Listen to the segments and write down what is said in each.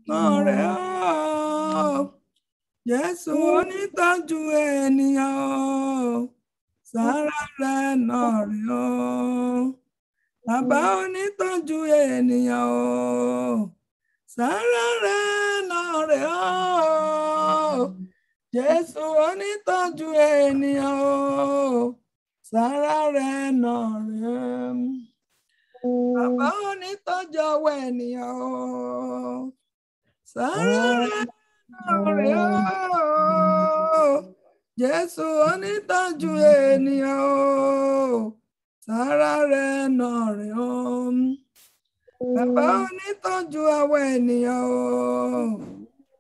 náà rẹ̀ ọ́. Jésù onítọ́jú ènìyàn o, sára rẹ̀ náà rẹ̀ ọ́. Bàbá onítọ́jú ènìyàn o, sára rẹ̀ náà rẹ̀ ọ́. Jésù onítọ́jú ènìyàn o, sára rẹ̀ náà rẹ̀ ọ́. Bàbá onítọ́jú ọwọ́ ènìyàn o, sára rẹ̀ náà rẹ̀ ọ́. Jésù onítọ́jú ènìyàn o, sára rẹ̀ náà rẹ̀ ọ́. Bàbá onítọ́jú ọwọ́ ènìyàn o,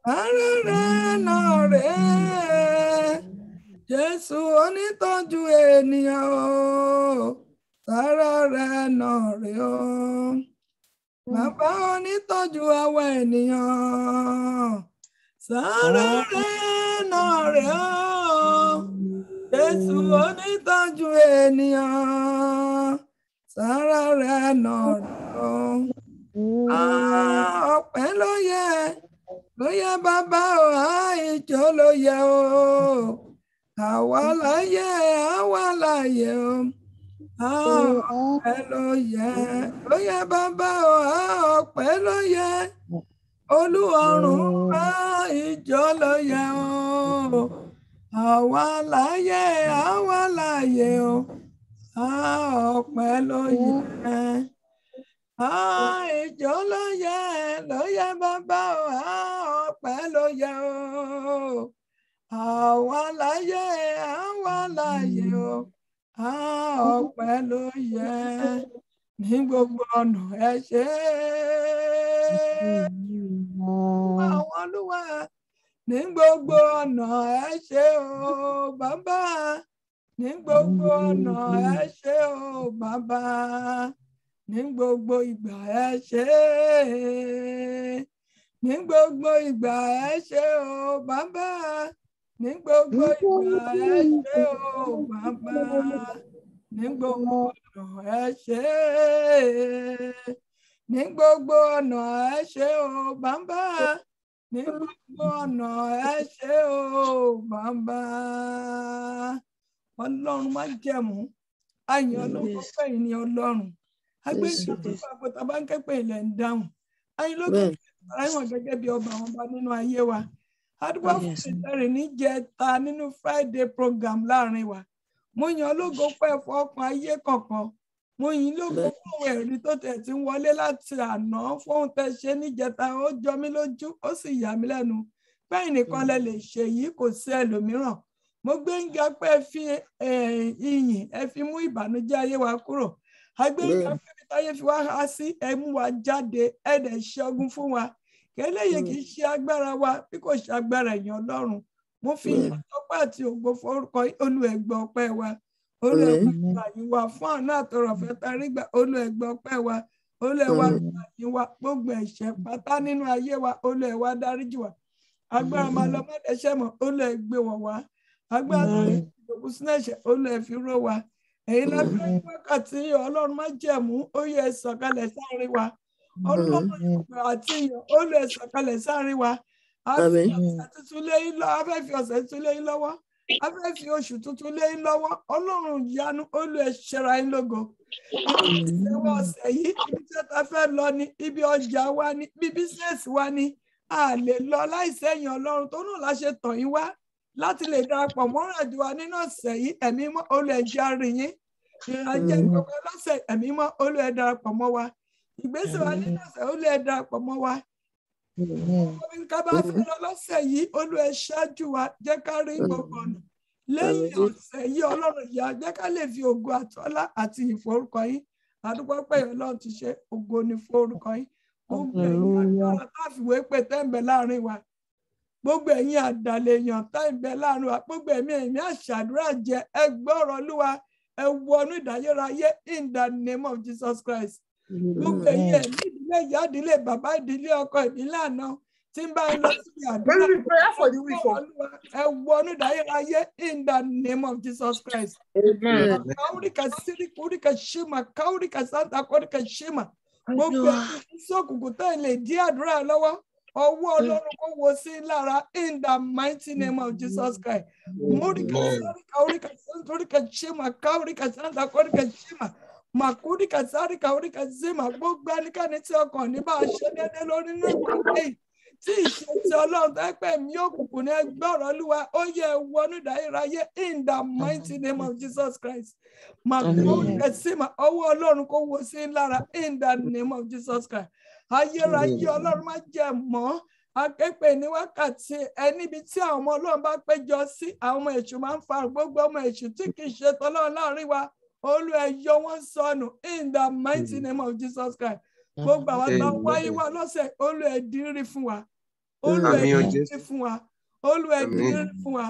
sára rẹ̀ náà rẹ̀ ọ́. Jésù onítọ́jú ènìyàn o, sára rẹ̀ náà rẹ̀ ọ́. Bàbá onítọ́jú ọwọ́ ènìyàn, sára rẹ̀ náà rẹ̀ ọ́. Jésù onítọ́jú ènìyàn, sára rẹ̀ náà rẹ̀ ọ́. Ọpẹ́ ló yẹ bàbá o, ìjọ ló yẹ o. Àwa láyé o. Ọpẹ́ ló yẹ bàbá o, ọpẹ́ ló yẹ. Olúọ̀run ìjọ ló yẹ o. Àwa láyé o. Ọpẹ́ ló yẹ. Ìjọ ló yẹ bàbá o, ọpẹ́ ló yẹ o. Àwa láyé o. Ọpẹ́ ló yẹ. Ní gbogbo ọ̀nà ẹ ṣé. Àwọn Olúwa ní gbogbo ọ̀nà ẹ ṣé o bàbá. Ní gbogbo ọ̀nà ẹ ṣé o bàbá. Ní gbogbo ìgbà ẹ ṣé. Ní gbogbo ìgbà ẹ ṣé o bàbá. Ní gbogbo ìgbà ẹ ṣé o bàbá. Ní gbogbo ọ̀nà ẹ ṣé. Ní gbogbo ọ̀nà ẹ ṣé o bàbá. Ní gbogbo ọ̀nà ẹ ṣé o bàbá. Ọlọ́run má jẹ̀mú. Àyàn Ọlọ́run pẹ̀yìn ní Ọlọ́run. Agbẹ́sẹ̀ àpótá bá ń kẹ́pẹ́ ilẹ̀ ń dáhùn. Àyìn ló gbé àìwọ̀n gẹ́gẹ́ bí ọba àwọn ọba nínú ayé wa. Adúgbò fún ìtẹ̀rìn níjẹta nínú Friday program láàrin wa. Mo yàn ológo pẹ́ fún ọkàn ayé kọ̀ọ̀kan. Mo yìn lógo fún àwọn ẹ̀rí tó tẹ̀ tí ń wọlé láti àná fún ohun tẹ́ ṣe níjẹta. Ó jọ mí lójú, ó sì yà mí lẹ́nu. Bẹ́ẹ̀ nìkan lẹ lè ṣe yìí, kò sí ẹlòmíràn. Mo gbé ń ga pé ẹ fi ìyìn, ẹ fi mú ìbànújẹ́ ayé wa kúrò. Agbẹ́yìnká fẹ́mi táyé fi wá há sí, ẹ mú wa jáde, ẹ dẹ̀ ṣẹ́gun fún wa. Kẹ́lẹ́yẹ kì í ṣe agbára wa bí kò ṣe agbára ẹ̀yàn Ọlọ́run. Mo fi ìtọ́pẹ́ àti ògo forúkọ olùẹ̀gbọ́ ọpẹ́ wa. Olùẹ̀gbọ́ àyìn wa fún àná àtọrọ̀fẹ́ tarí gbà. Olùẹ̀gbọ́ ọpẹ́ wa. Olùẹ̀wà àyìn wa gbogbo ẹ̀ṣẹ̀ pátá nínú ayé wa. Olùẹ̀wà dáríjì wa. Agbára máa lọ mọ́tẹ́ṣẹ́ mọ́. Olùẹ̀gbé wọ̀ wá. Agbára tó lè fi òkú sínú ẹ̀ṣẹ̀. Olùẹ̀fi ró wa. Èyí lábẹ́ wákàtí Ọlọ́run má jẹ̀mú. Ó yẹ sọ̀kalẹ̀ sáárín wa. Ọlọ́run àti ìyàn ó lè sọ̀kalẹ̀ sáárín wa. A fẹ́ fi ọ̀sẹ̀ tuntun lé yín lọ́wọ́. A fẹ́ fi oṣù tuntun lé yín lọ́wọ́. Ọlọ́run ìyanu ó lè ṣẹra yín lógo. Ìṣẹ́wọ́ ọ̀sẹ̀ yìí ibi tí a fẹ́ lọ ni, ibi ọjà wa ni, ibi bísíǹsì wa ni. A lè lọ láìsẹ̀yìn Ọlọ́run tó náà láṣẹ tàn yín wá láti lè darapọ̀ mọ́ ìrìnàjò wa nínú ọ̀sẹ̀ yìí. Ẹ̀mí mọ́ ó lè jẹ́ àrìn yín. Ìrìnàjò gbogbo lọ́sẹ̀ ẹ̀mí mọ́ ó lè darapọ̀ mọ́ wa. Ìgbésẹ̀ wa nínú ọ̀sẹ̀ ó lè darapọ̀ mọ́ wa. Ká bá fẹ́ lọ lọ́sẹ̀ yìí, Olú ẹ ṣáájú wa, jẹ́ ká rí gbogbo ọ̀nà. Lẹ́yìn ọ̀sẹ̀ yìí, Ọlọ́run ìyá, jẹ́ ká lè fi ògo àtọ́lá àti ìforúkọ yín. Àdúgbò pé Ọlọ́run ti ṣe ògo ní forúkọ yín. Gbogbo ẹ̀yin àjọ táfiwé pé tẹ́ǹbẹ̀ láàrin wa. Gbogbo ẹ̀yin àdàlẹ̀ èèyàn tẹ́ǹbẹ̀ láàrin wa. Gbogbo ẹ̀mí àṣàdúrà jẹ ẹgbọ́rọ̀ Olúwa ẹ wọnú ìdáyérayé in the name of Jesus Christ. Gbogbo ẹ̀yin ẹ̀mí ìdílé ìyá ìdílé bàbá ìdílé ọkọ ìdílé àná tí ń bá ẹ lọ sí àdúrà ẹ wọnú ìdáyérayé in the name of Jesus Christ. Kaurika siri kurika shima kaurika santa kurika shima gbogbo ìsọkùnkùn tó lè dí àdúrà lọ́wọ́ ọwọ́ Ọlọ́run kó wo sí lára in the mighty name of Jesus Christ. Gbogbo ẹnikẹ́ni tí ọkàn ní bá a ṣe déédéé lórí nínú ìpàdé tí ìṣe ti Ọlọ́run tó pẹ́ mí òkùnkùn ní ẹgbẹ́ ọ̀rọ̀ Olúwa ó yẹ wọnú ìdáyéráyé in the mighty name of Jesus Christ. Ọwọ́ Ọlọ́run kó wo sí lára in the name of Jesus Christ. Ayérayé Ọlọ́run má jẹ́ mọ́ akẹ́pẹ́ ní wákàtí ẹnibi tí àwọn ọmọ Ọlọ́run bá péjọ sí àwọn ọmọ èṣù máa ń fa gbogbo ọmọ èṣù tí kì í ṣe tọ́lọ́run láàrin wa Olúwa ẹ yọ wọ́n sọnù in the mighty name of Jesus Christ. Gbogbo àwọn tó wáyé wa lọ́sẹ̀ Olúwa ẹ dírí fún wa Olúwa ẹ dírí fún wa Olúwa ẹ dírí fún wa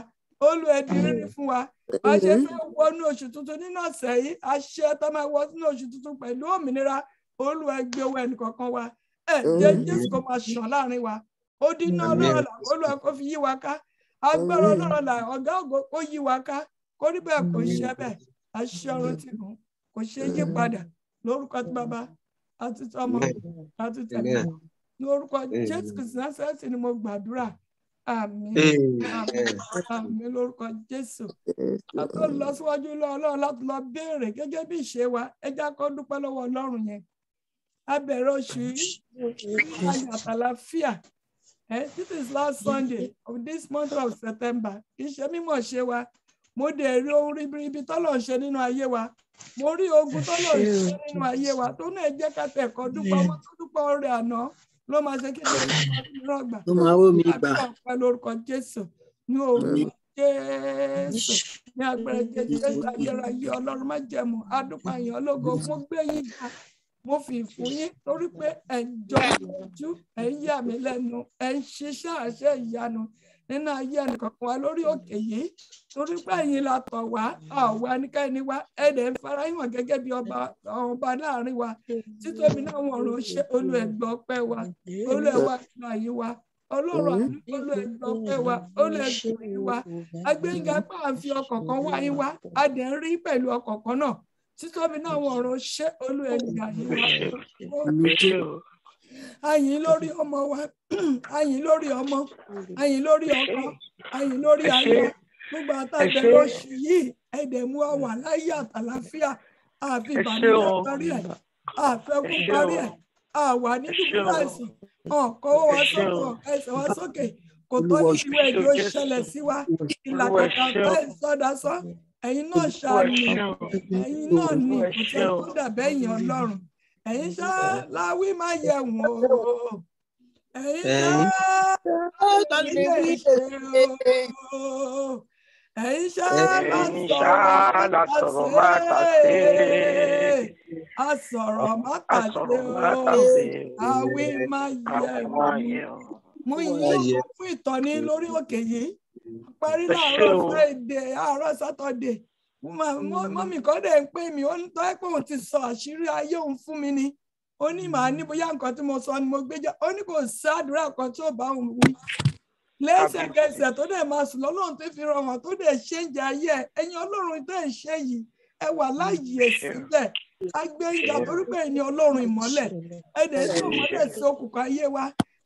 Olúwa ẹ dírí fún wa. Bá ṣe fẹ́ wọnú oṣù tuntun nínú ọ̀sẹ̀ yìí àṣẹ tó máa wọ nínú oṣù tuntun pẹ̀lú òmìnira Olúwa ẹ gbé owó ẹnì kọ̀ọ̀kan wa ẹ̀jẹ̀ Jésù kó máa ṣàn láàrin wa ó dínà Ọlọ́run là Olúwa kó fi yí wa ká agbára Ọlọ́run là ọ̀gá ògo kó yí wa ká kó rí bẹ́ẹ̀ kó ṣe bẹ́ẹ̀ àṣẹ ọ̀run ti gùn kò ṣe yí padà lórúkọ tí Bàbá àti Ọmọ àti Tẹ̀mí lórúkọ Jésù Kristi Násárẹ́tì ni mo gbàdúrà àmín àmín lórúkọ Jésù. àtọ́ lọ síwájú Ọlọ́run láti lọ béèrè gẹ́gẹ́ bí ìṣe wa ẹ jẹ́ kó dúpẹ́ lọ́wọ́ Ọlọ́run yẹn. A bẹ̀rẹ̀ oṣù yìí àtàlàfíà. This is last Sunday of this month of September. Kì í ṣe mímọ̀ ṣe wa. Mo dẹ̀ rí ohun ribiribi tọ́lọ̀ ń ṣe nínú ayé wa. Mo rí ogun tọ́lọ̀ ń ṣe nínú ayé wa. Tó náà jẹ́ ká tẹ̀kọ́ dúpẹ́ ọmọ tó dúpẹ́ ọrẹ àná ló máa ṣe kí ni rọgbà. Ló máa wó mi gbà. Àbí lórúkọ Jésù. Ní orúkọ Jésù. Ní agbára Jésù ayérayé Ọlọ́run má jẹ̀mú. Adúpẹ́ àyàn ológo mo gbé yín ga. Mo fi fún yín torí pé ẹ jọ ojú ẹ yà mí lẹ́nu ẹ ń ṣiṣẹ́ àṣẹ ìyanu nínú ayé ẹnìkọ̀ọ̀kan wa lórí òkè yìí torí pé ẹ̀yin la tọ̀ wá àwa ẹnikẹ́ni wa ẹ̀dẹ̀ ń fara hàn gẹ́gẹ́ bí ọba láàrin wa títóbi náà wọ̀n rán ṣe olùẹ̀gbọ́ ọpẹ́ wa olùẹ̀wà ìgbà yìí wa Ọlọ́run olùẹ̀gbọ́ ọpẹ́ wa olùẹ̀gbọ́ yìí wa agbẹ́ngà pàǹfì ọkàn kan wá yín wa adẹ̀ ń rí pẹ̀lú ọkàn kan náà. Títóbi náà wọ̀n ọ̀rọ̀ ṣé olúẹ̀gbà yìí wá. Àyìn lórí ọmọ wa, àyìn lórí ọmọ, àyìn lórí ọkọ, àyìn lórí ayé. Gbogbo àtàgbẹ̀ lóṣù yìí, ẹ̀dẹ̀ mú wa wà láyé àtàlàfíà, àfi ìbànújẹ́ parí ẹ̀, àfẹ́kù parí ẹ̀, àwà ní dúdú àìsàn, ọ̀kọ́ wa sókè, ẹsẹ̀ wa sókè, kò tó ní ìwé ìjọ ìṣẹ̀lẹ̀ sí wa, ìlàkàkà fẹ́ ìsọdasọ́. Ẹ̀yin náà ṣàánú ẹ̀yin náà ní ìkùtẹ́ tó dàbẹ́ yìn Ọlọ́run ẹ̀yin ṣá láwí má yẹ wọ́n o ẹ̀yin ṣá ilé ṣe o ẹ̀yin ṣá lásọ̀rọ̀ má tàṣe àsọ̀rọ̀ má tàṣe o àwí má yẹ wọ́n. Mo yìn fún ìtọ́ni lórí òkè yìí. Parí láàárọ̀ Friday àárọ̀ Saturday mọ́mì kan dẹ̀ ń pè mí ó ń tọ́ ẹ́ pé òun ti sọ àṣírí ayé òun fún mi ni ó ní màá ní bóyá nǹkan tí mo sọ ni mo gbé jẹ́ ó ní kò sí àdúrà kan tí ò bá òun wí lẹ́sẹ̀kẹsẹ̀ tó dẹ̀ máa sùn lọ́lọ́run tó fi ràn wọ́n tó dẹ̀ ṣe ń jẹ ayé ẹ̀ ẹ̀yin Ọlọ́run tó ń ṣe yìí ẹ wà láàyè síbẹ̀ agbé ìjà torí pé ẹ̀yin Ọlọ́run ìmọ́lẹ̀ ẹ̀ dẹ̀ tó mọ́lẹ̀ sí òkùnkùn ayé wa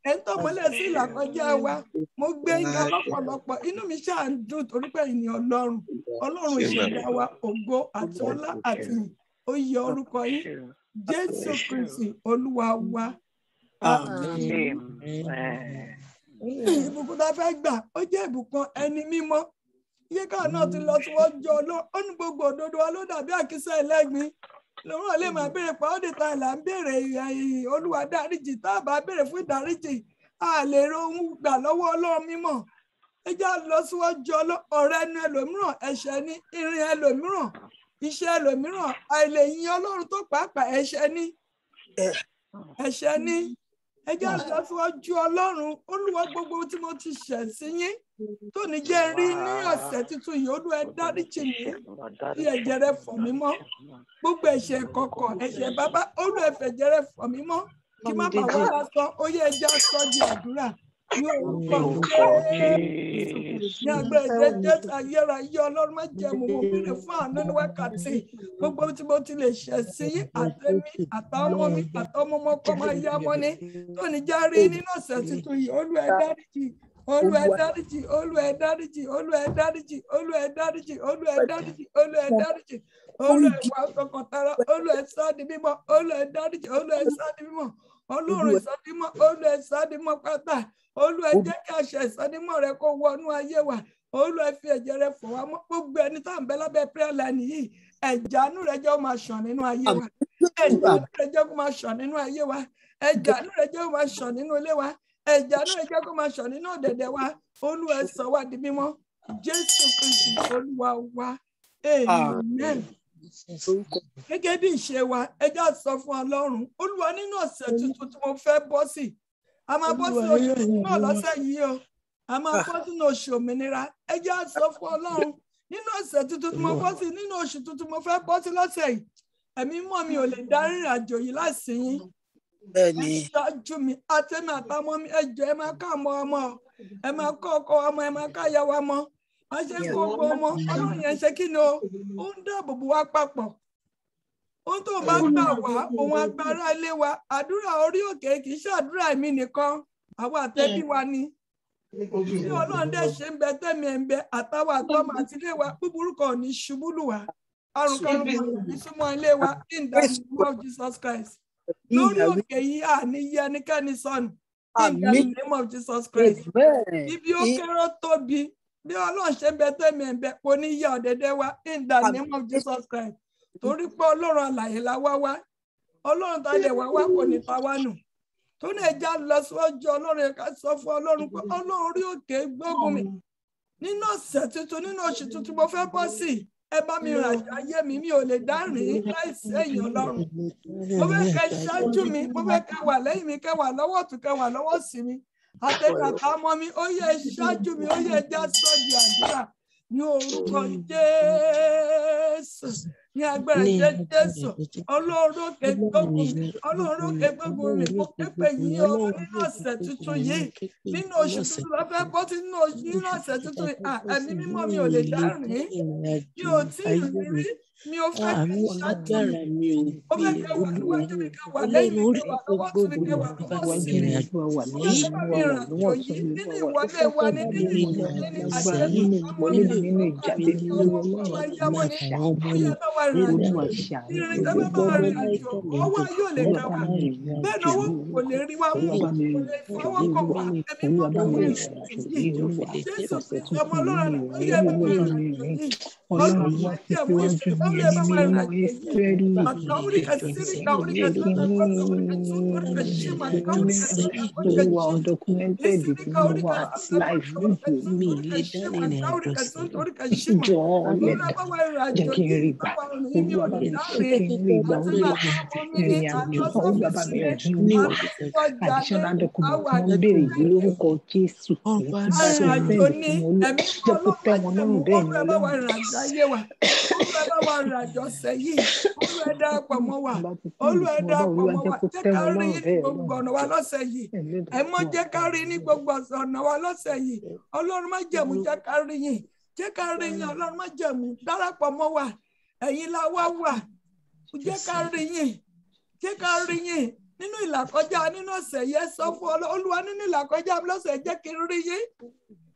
ẹ̀ ń tọ́mọlẹ̀ sí ìlàkọjá wa mo gbé ìgbà lọ́pọ̀lọpọ̀ inú mi ṣáà ń dùn torí pé ìní Ọlọ́run ìṣẹ̀dá wa ògo àti ọlá àti ó yẹ orúkọ yín Jésù Kristi Olúwa wa. Ìbùkún tá a fẹ́ gbà ó jẹ́ ìbùkún ẹni mímọ́ iye káà náà ti lọ síwájú Ọlọ́run ó ní gbogbo òdodo wa ló dàbí àkísà ẹlẹ́gbin lọ́wọ́ lè máa béèrè pa ọ́ dìtà là ń béèrè Olúwa dáríjì tá a bá béèrè fún ìdáríjì a lè rohun gbà lọ́wọ́ Ọlọ́run mímọ́ ẹ já lọ síwájú ọ̀rẹ́ ẹnu ẹlòmíràn ẹ̀ṣẹ̀ ní irin ẹlòmíràn iṣẹ́ ẹlòmíràn àìlè yin Ọlọ́run tó pàápàá ẹ̀ṣẹ̀ ní ẹ já lọ síwájú Ọlọ́run Olúwa gbogbo tí mo ti ṣẹ̀ sí yín tó ní jẹ́ rí ní ọ̀sẹ̀ tuntun yìí Olúwa ẹ dáríjì mí kí ẹ̀jẹ̀ rẹ fọ̀ mí mọ́ gbogbo ẹ̀ṣẹ̀ kọ̀kọ̀ ẹ̀ṣẹ̀ bàbá Olúwa ẹ fẹ̀jẹ̀ rẹ fọ̀ mí mọ́ kí má bàa wá lásán ó yẹ ẹjẹ́ sọ di àdúrà ní orúkọ Jésù ní agbára Jésù ayérayé Ọlọ́run má jẹ́ mo béèrè fún àánú ní wákàtí gbogbo tí mo ti lè ṣẹ̀ sí àtẹ̀mí àtọmọ mi àtọmọmọ kọ́ máa yá mọ́ ní tó ní járe nínú ọ̀sẹ̀ tuntun yìí Olúwa ẹ dáríjì Olúwa ẹ dáríjì Olúwa ẹ dáríjì Olúwa ẹ dáríjì Olúwa ẹ dáríjì Olúwa ẹ dáríjì Olúwa ẹ dáríjì Olúwa ẹ wá tọkàntara Olúwa ẹ sọ di mímọ́ Olúwa ẹ dáríjì Olúwa ẹ sọ di mímọ́ Ọlọ́run ìsọdímọ́ Olúwa ẹ sọdímọ́ pátá Olúwa ẹ jẹ́ kí àṣẹ ìsọdímọ̀ rẹ kó wọnú ayé wa Olúwa ẹ fi ẹ̀jẹ̀ rẹ fọ̀ wá mọ́ gbogbo ẹni tá à ń bẹ lábẹ́ prayer line yìí ẹ̀jẹ̀ àánú rẹ jẹ́ ó máa ṣàn nínú ayé wa ẹ̀jẹ̀ àánú rẹ jẹ́ kó máa ṣàn nínú ayé wa ẹ̀jẹ̀ àánú rẹ jẹ́ kó máa ṣàn nínú ilé wa ẹ̀jẹ̀ àánú rẹ jẹ́ kó máa ṣàn nínú ọ̀dẹ̀dẹ̀ wa Olúwa ẹ sọ wá di mímọ́ Jésù Kristi Olúwa wa amen. Gẹ́gẹ́ bí ìṣe wa ẹ já sọ fún Ọlọ́run Olúwa nínú ọ̀sẹ̀ tuntun tí mo fẹ́ bọ́ sí a máa bọ́ sí oṣù náà lọ́sẹ̀ yìí o a máa bọ́ sínú oṣù òmìnira ẹ já sọ fún Ọlọ́run nínú ọ̀sẹ̀ tuntun tí mo bọ́ sí nínú oṣù tuntun mo fẹ́ bọ́ sí lọ́sẹ̀ yìí ẹ̀mí mọ́ mi ò lè darí ìrìn àjò yìí láìsí yín ẹ ṣáájú mi àtẹ̀mí àtàwọn mi ẹ jọ̀ọ́ ẹ máa ká ọmọ ẹ máa kọ́ ọkọ ọmọ ẹ máa ká ìyàwó ọmọ wọ́n ṣe kó gbogbo ọmọ Ọlọ́run yẹn ṣe kí ni o ó ń dáàbò bò wá papọ̀ ohun tó bá gbà wá ohun agbára ilé wa àdúrà orí òkè kì í ṣàdúrà mi nìkan àwọn àtẹ̀bí wa ni bí Ọlọ́run dẹ̀ ṣe ń bẹ tẹ́mi ẹ̀ ń bẹ àtàwọn àtọmọ àti ilé wa búburú kan ní ṣubú lù wá àrùn kan ní súnmọ́ ilé wa in the name of Jesus Christ lórí òkè yìí àní yẹ ẹnikẹ́ni sọnù in the name of Jesus Christ ibi ó kéré tóbi bí Ọlọ́run ṣe ń bẹ tẹ́mi ẹ̀ ń bẹ kò ní yẹ ọ̀dẹ̀dẹ̀ wa in the name of Jesus Christ torí pé Ọlọ́run alààyè la wá wá Ọlọ́run tá lè wá wá kò ní ta wá nù tó ní ẹja lọ síwájú Ọlọ́run ẹ̀ka sọ fún Ọlọ́run pé Ọlọ́run orí òkè gbógun mi nínú ọ̀sẹ̀ tuntun nínú oṣù tuntun mo fẹ́ bọ́ sí ẹ bá mi rìn àjò ayé mi mi ò lè dárìn láìsí ẹ̀yìn Ọlọ́run mo fẹ́ kẹ́ ṣáájú mi mo fẹ́ kẹ́ wà lẹ́yìn mi kẹ́ wà lọ́wọ́ ọ̀tún kẹ́ wà lọ́wọ́ òsì mi àtẹ̀kàtà ọmọ mi ó yẹ ṣáájú mi ó yẹ já sọ́ọ̀dì àdúrà ní orúkọ Jésù ní agbára Jésù Ọlọ́run òkè gbógun mi mo képe yìí o nínú ọ̀sẹ̀ tuntun yìí nínú oṣù tuntun lọ fẹ́ bọ́ sí nínú ọ̀sẹ̀ tuntun ẹ̀mí mímọ́ mi ò lè dárìn mi ò tí ì rí mi ò fẹ́ kí ṣáájú mi ó fẹ́ kí wà níwájú mi kí wà lẹ́yìn mi kí wà lọ́wọ́ sí mi kí wà lọ́wọ́ sí mi ó yẹ kí mi rìn àjò yìí nínú ìwọlé wa ní nínú ìjáde nínú àṣẹ ọmọ mi nínú ìjáde nínú ọmọ ìyàwó ní ìyá bá wà rìn àjò ìrìn tó bá wà rìn àjò ọwọ́ yóò lè kà wá bẹ́ẹ̀ ni owó kò lè rí wá mú kò lè fọwọ́ kọ̀ wá ẹ̀mí mọ́ kò wá rìn àjò yìí Jésù Kristi ọmọ Ọlọ́run ó yẹ bá wà rìn àjò yìí Ọlọ́run wá jẹ́ mú ìṣẹ́ undocumented life additional document lórúkọ Jésù Olúwa ẹ darapọ̀ mọ́ wa jẹ́ ká rí ní gbogbo ọ̀nà wa lọ́sẹ̀ yìí ẹ mọ́ jẹ́ ká rí ní gbogbo ọ̀nà wa lọ́sẹ̀ yìí Ọlọ́run má jẹ̀mú jẹ́ ká rí yín Ọlọ́run má jẹ̀mú darapọ̀ mọ́ wa ẹ̀yin la wá wà jẹ́ ká rí yín nínú ìlàkọjá nínú ọ̀sẹ̀ yẹn sọ fún Olúwa nínú ìlàkọjá lọ́sẹ̀ jẹ́ kí n rí yín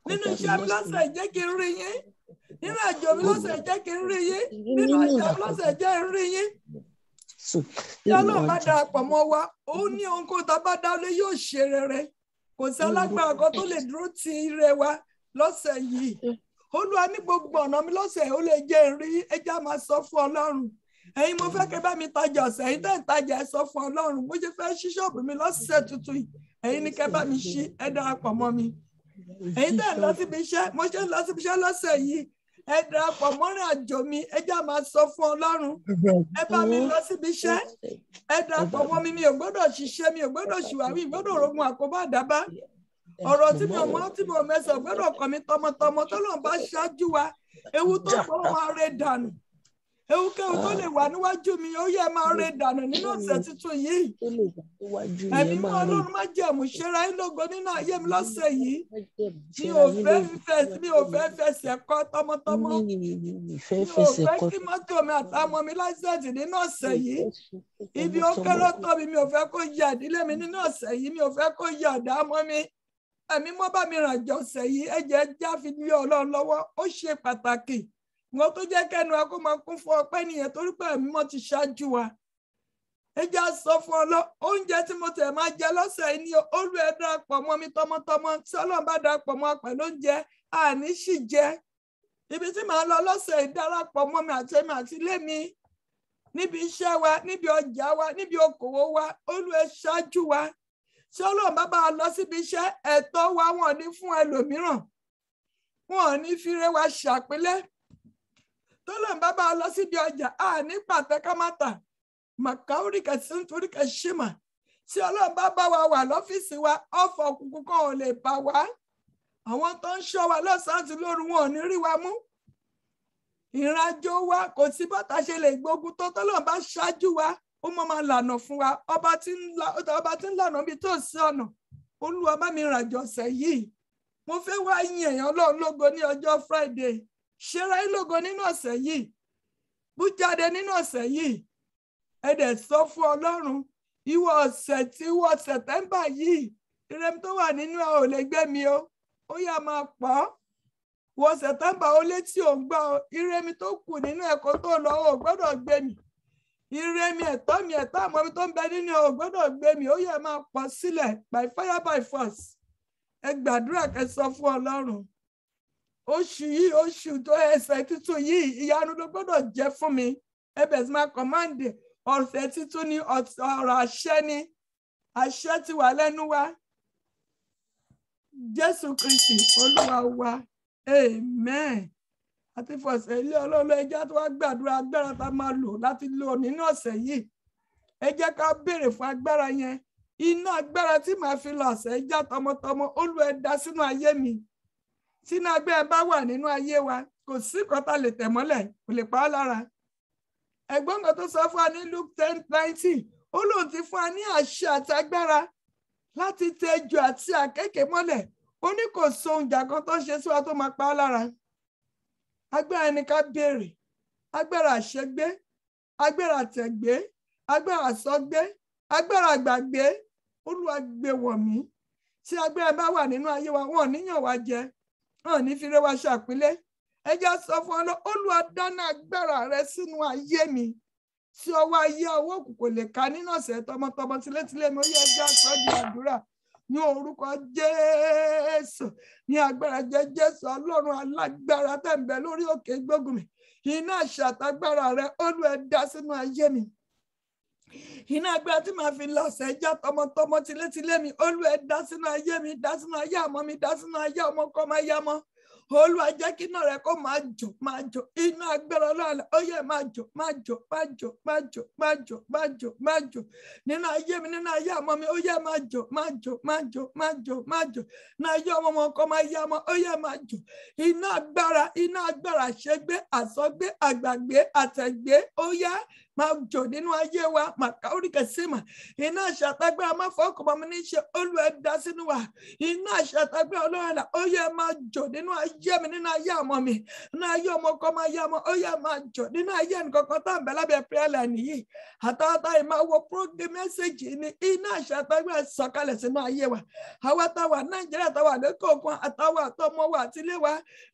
nínú iṣẹ́ mi lọ́sẹ̀ jẹ́ kí n rí yín nínú àjò mi lọ́sẹ̀ jẹ́ kí n rí yín nínú àjò mi lọ́sẹ̀ jẹ́ n rí yín tí Ọlọ́run bá darapọ̀ mọ́ wa ó ní ohunkóhun tá a bá dáwọ́lé yóò ṣe rere kò sí alágbára kan tó lè dúró ti ire wa lọ́sẹ̀ yìí Olúwa ní gbogbo ọ̀nà mi lọ́sẹ̀ ó lè jẹ́ n rí ẹja máa sọ fún Ọlọ́run ẹ̀yin mo fẹ́ kẹ́ bá mi tajà ọ̀sẹ̀ ẹ̀yin tẹ́ ń tajà ẹ sọ fún Ọlọ́run bó ṣe fẹ́ ṣí ṣọ́ọ̀bù mi lọ́sẹ̀ tuntun yìí ẹ̀yin ní kẹ́ bá mi ṣí ẹ darapọ̀ mọ́ mi ẹ̀yin tẹ́ ń lọ síbi iṣẹ́ mo ṣe ń lọ síbi iṣẹ́ lọ́sẹ̀ yìí ẹ darapọ̀ mọ́rin àjò mi ẹ já máa sọ fún Ọlọ́run ẹ bá mi lọ síbi iṣẹ́ ẹ darapọ̀ mọ́ mi mi ò gbọ́dọ̀ ṣiṣẹ́ mi ò gbọ́dọ̀ ṣìwà mi gbọ́dọ̀ rogun àkóbá àdábá ọ̀rọ̀ tí mi ò mọ̀ tí mi ò mẹ́sàn gbọ́dọ̀ kọ́ mi tọmọtọmọ tó lọ́n bá ṣáájú wa ewu tó pọ̀ wọn arẹ dànù Ewúkẹ́wù tó lè wà níwájú mi ó yẹ máa ré dànù nínú ọ̀sẹ̀ tuntun yìí. Ẹ̀mí mọ́ Ọlọ́run má jẹ̀mú ṣera yín lógo nínú ayé mi lọ́sẹ̀ yìí. Mi ò fẹ́ fẹsẹ̀ kọ́ tọmọtọmọ. Mi ò fẹ́ kí mọ́tò mi àtàwọn mi láṣẹ̀tì nínú ọ̀sẹ̀ yìí. Ibi ó kéré tó mi ò fẹ́ kó yà ìdílé mi nínú ọ̀sẹ̀ yìí. Mi ò fẹ́ kó yà àdámọ́ mi. Ẹ̀mí mọ́ bá mi ràn jọ ọ̀sẹ̀ yìí. Ẹ jẹ́ já fi lé Ọlọ́run lọ́wọ́. Ó ṣe pàtàkì. Wọ́n tó jẹ́ kẹ́nu akó máa kún fún ọpẹ́ nìyẹn torí pé ẹ̀mí mọ́ ti ṣáájú wa. Ẹ jẹ́ sọ fún oúnjẹ tí mo tẹ̀ máa jẹ lọ́sẹ̀ yìí ni Olú ẹ darapọ̀ mọ́ mi tọmọtọmọ tí Ọlọ́run bá darapọ̀ mọ́ pẹ̀lú oúnjẹ àní sì jẹ. Ibi tí màá lọ lọ́sẹ̀ yìí darapọ̀ mọ́ mi àti èmi àti ilé mi níbi iṣẹ́ wa níbi ọjà wa níbi okòwò wa Olú ẹ ṣáájú wa. Tí Ọlọ́run bá bá a lọ síbi iṣẹ́ ẹ̀tọ́ wa wọn ò ní fún ẹlòmíràn. Wọn ò ní fi ré wa ṣàpínlẹ̀. Tọ́lọ́run bá bá a lọ síbi ọjà àní pàtẹ ká má tà. Màkàórí kẹsí nítorí kẹsímà tí Ọlọ́run bá bá wa wà lọ́fíìsì wa ọ̀fọ̀ òkùnkùn kan ò lè bá wa. Àwọn tó ń ṣọ́ wa lọ́sàn-án àti lóru wọn ò ní rí wa mú. Ìrìnàjò wa kò sí bọ́tà ṣe lè gbógun tó Ọlọ́run bá ṣáájú wa ó mọ̀ máa lànà fún wa. Ọba tí ń lànà bí tó sí ọ̀nà Olúwa bá mi ràjò ọ̀sẹ̀ yìí. Mo fẹ́ wá yin èèyàn Ọlọ́run lógo ní ọjọ́ Friday. Ṣera yín lógo nínú ọ̀sẹ̀ yìí. Bú jáde nínú ọ̀sẹ̀ yìí. Ẹ dẹ̀ sọ fún Ọlọ́run ìwọ ọ̀sẹ̀ tí wọ September yìí ìrẹ̀mí tó wà nínú ẹ̀ ò lè gbé mi o. Ó yá máa pọ̀. Wọ September ó létí ò ń gbọ́ o. Ìrẹ̀mí tó kù nínú ẹ̀kọ́ tó lọ ò gbọ́dọ̀ gbé mi. Ìrẹ̀mí ẹ̀tọ́ mi ẹ̀tọ́ àmọ́ mi tó ń bẹ nínú ò gbọ́dọ̀ gbé mi. Ó yá máa pọ̀ sílẹ̀ by fire by force. Ẹ gbàdúrà kẹ́ sọ fún Ọlọ́run. Oṣù yìí oṣù tó ẹsẹ̀ tuntun yìí ìyanu ló gbọ́dọ̀ jẹ́ fún mi. Ẹ bẹ̀rẹ̀ sí máa kọ̀máǹdì ọ̀sẹ̀ tuntun ní ọ̀rọ̀ àṣẹ ni. Àṣẹ ti wà lẹ́nu wa. Jésù Kristi Olúwa wa. Amen. Àti fọ̀sẹ̀ ilé Ọlọ́run ẹ jẹ́ tó wá gbàdúrà agbára tá a máa lò láti lò nínú ọ̀sẹ̀ yìí. Ẹ jẹ́ ká béèrè fún agbára yẹn. Iná agbára tí màá fi lọ ọ̀sẹ̀ já tọmọtọmọ Olúwa ẹ dá sínú ayé mi. Sínú agbára bá wà nínú ayé wa kò sí nǹkan tá lè tẹ̀ mọ́lẹ̀ kò lè pa á lára. Ẹ̀gbọ́n kan tó sọ fún wa ní Luke 10:19 ó lóun ti fún wa ní àṣẹ àti agbára láti tẹ ejò àti àkékè mọ́lẹ̀. Ó ní kò sóhun ìjà kan tó ṣe sí wa tó máa pa á lára. Agbára ni ká béèrè. Agbára àṣẹgbé, agbára àtẹ̀gbé, agbára àsọgbé, agbára àgbàgbé. Olúwa gbé wọ̀ mí. Tí agbára bá wà nínú ayé wa wọn ò níyàn wá jẹ. Wọn ò ní fi ré wa ṣàpínlẹ̀. Ẹ jẹ́ sọ fún Ọlọ́run Olúwa dáná agbára rẹ sínú ayé mi. Tí ọwọ́ ayé ọwọ́ òkùnkùn lè ka nínú ọ̀sẹ̀ tọmọtọmọ tilétilé mi ó yẹ ẹjẹ́ sọ di àdúrà. Ní orúkọ Jésù ní agbára jẹ́ Jésù Ọlọ́run alágbára tẹ̀ ń bẹ lórí òkè gbógun mi. Iná àṣẹ àtagbára rẹ Olúwa dá sínú ayé mi. Iná agbára tí màá fi lọ́sẹ̀ já tọmọtọmọ tilétilé mi Olúwa dá sínú ayé mi, dá sínú ayé àmọ́ mi, dá sínú ayé ọmọ kọ́ máa yá mọ́. Olúwa jẹ́ kí iná rẹ̀ kó máa jò máa jò. Iná agbára Ọlọ́run ó yẹ máa jò máa jò máa jò máa jò máa jò máa jò máa jò. Nínú ayé mi nínú ayé àmọ́ mi ó yẹ máa jò máa jò máa jò máa jò máa jò. Nínú ayé ọmọ kọ́ máa yá mọ́ ó yẹ máa jò. Iná agbára àṣẹgbé àsọgbé àgbàgbé àtẹ̀gbé ó yá máa jò nínú ayé wa màkàórí kẹsímà. Iná àṣàtagbára má fọ́ ọkọ̀ mọ́ ní ṣe Olúwa dá sínú wa. Iná àṣàtagbára Ọlọ́run ó yẹ máa jò nínú ayé mi nínú ayé àmọ́ mi nínú ayé ọmọ kọ́ máa yá mọ́ ó yẹ máa jò nínú ayé nǹkankan tá à ń bẹ lábẹ́ prayer line yìí. Àtàwátá yìí máa wo program message ní iná àṣàtagbára sọ̀kalẹ̀ sínú ayé wa. Àwa táwa Nàìjíríà táwa lẹ́kọ̀ọ̀kan àtàwa àtọmọ wa àtilé wa.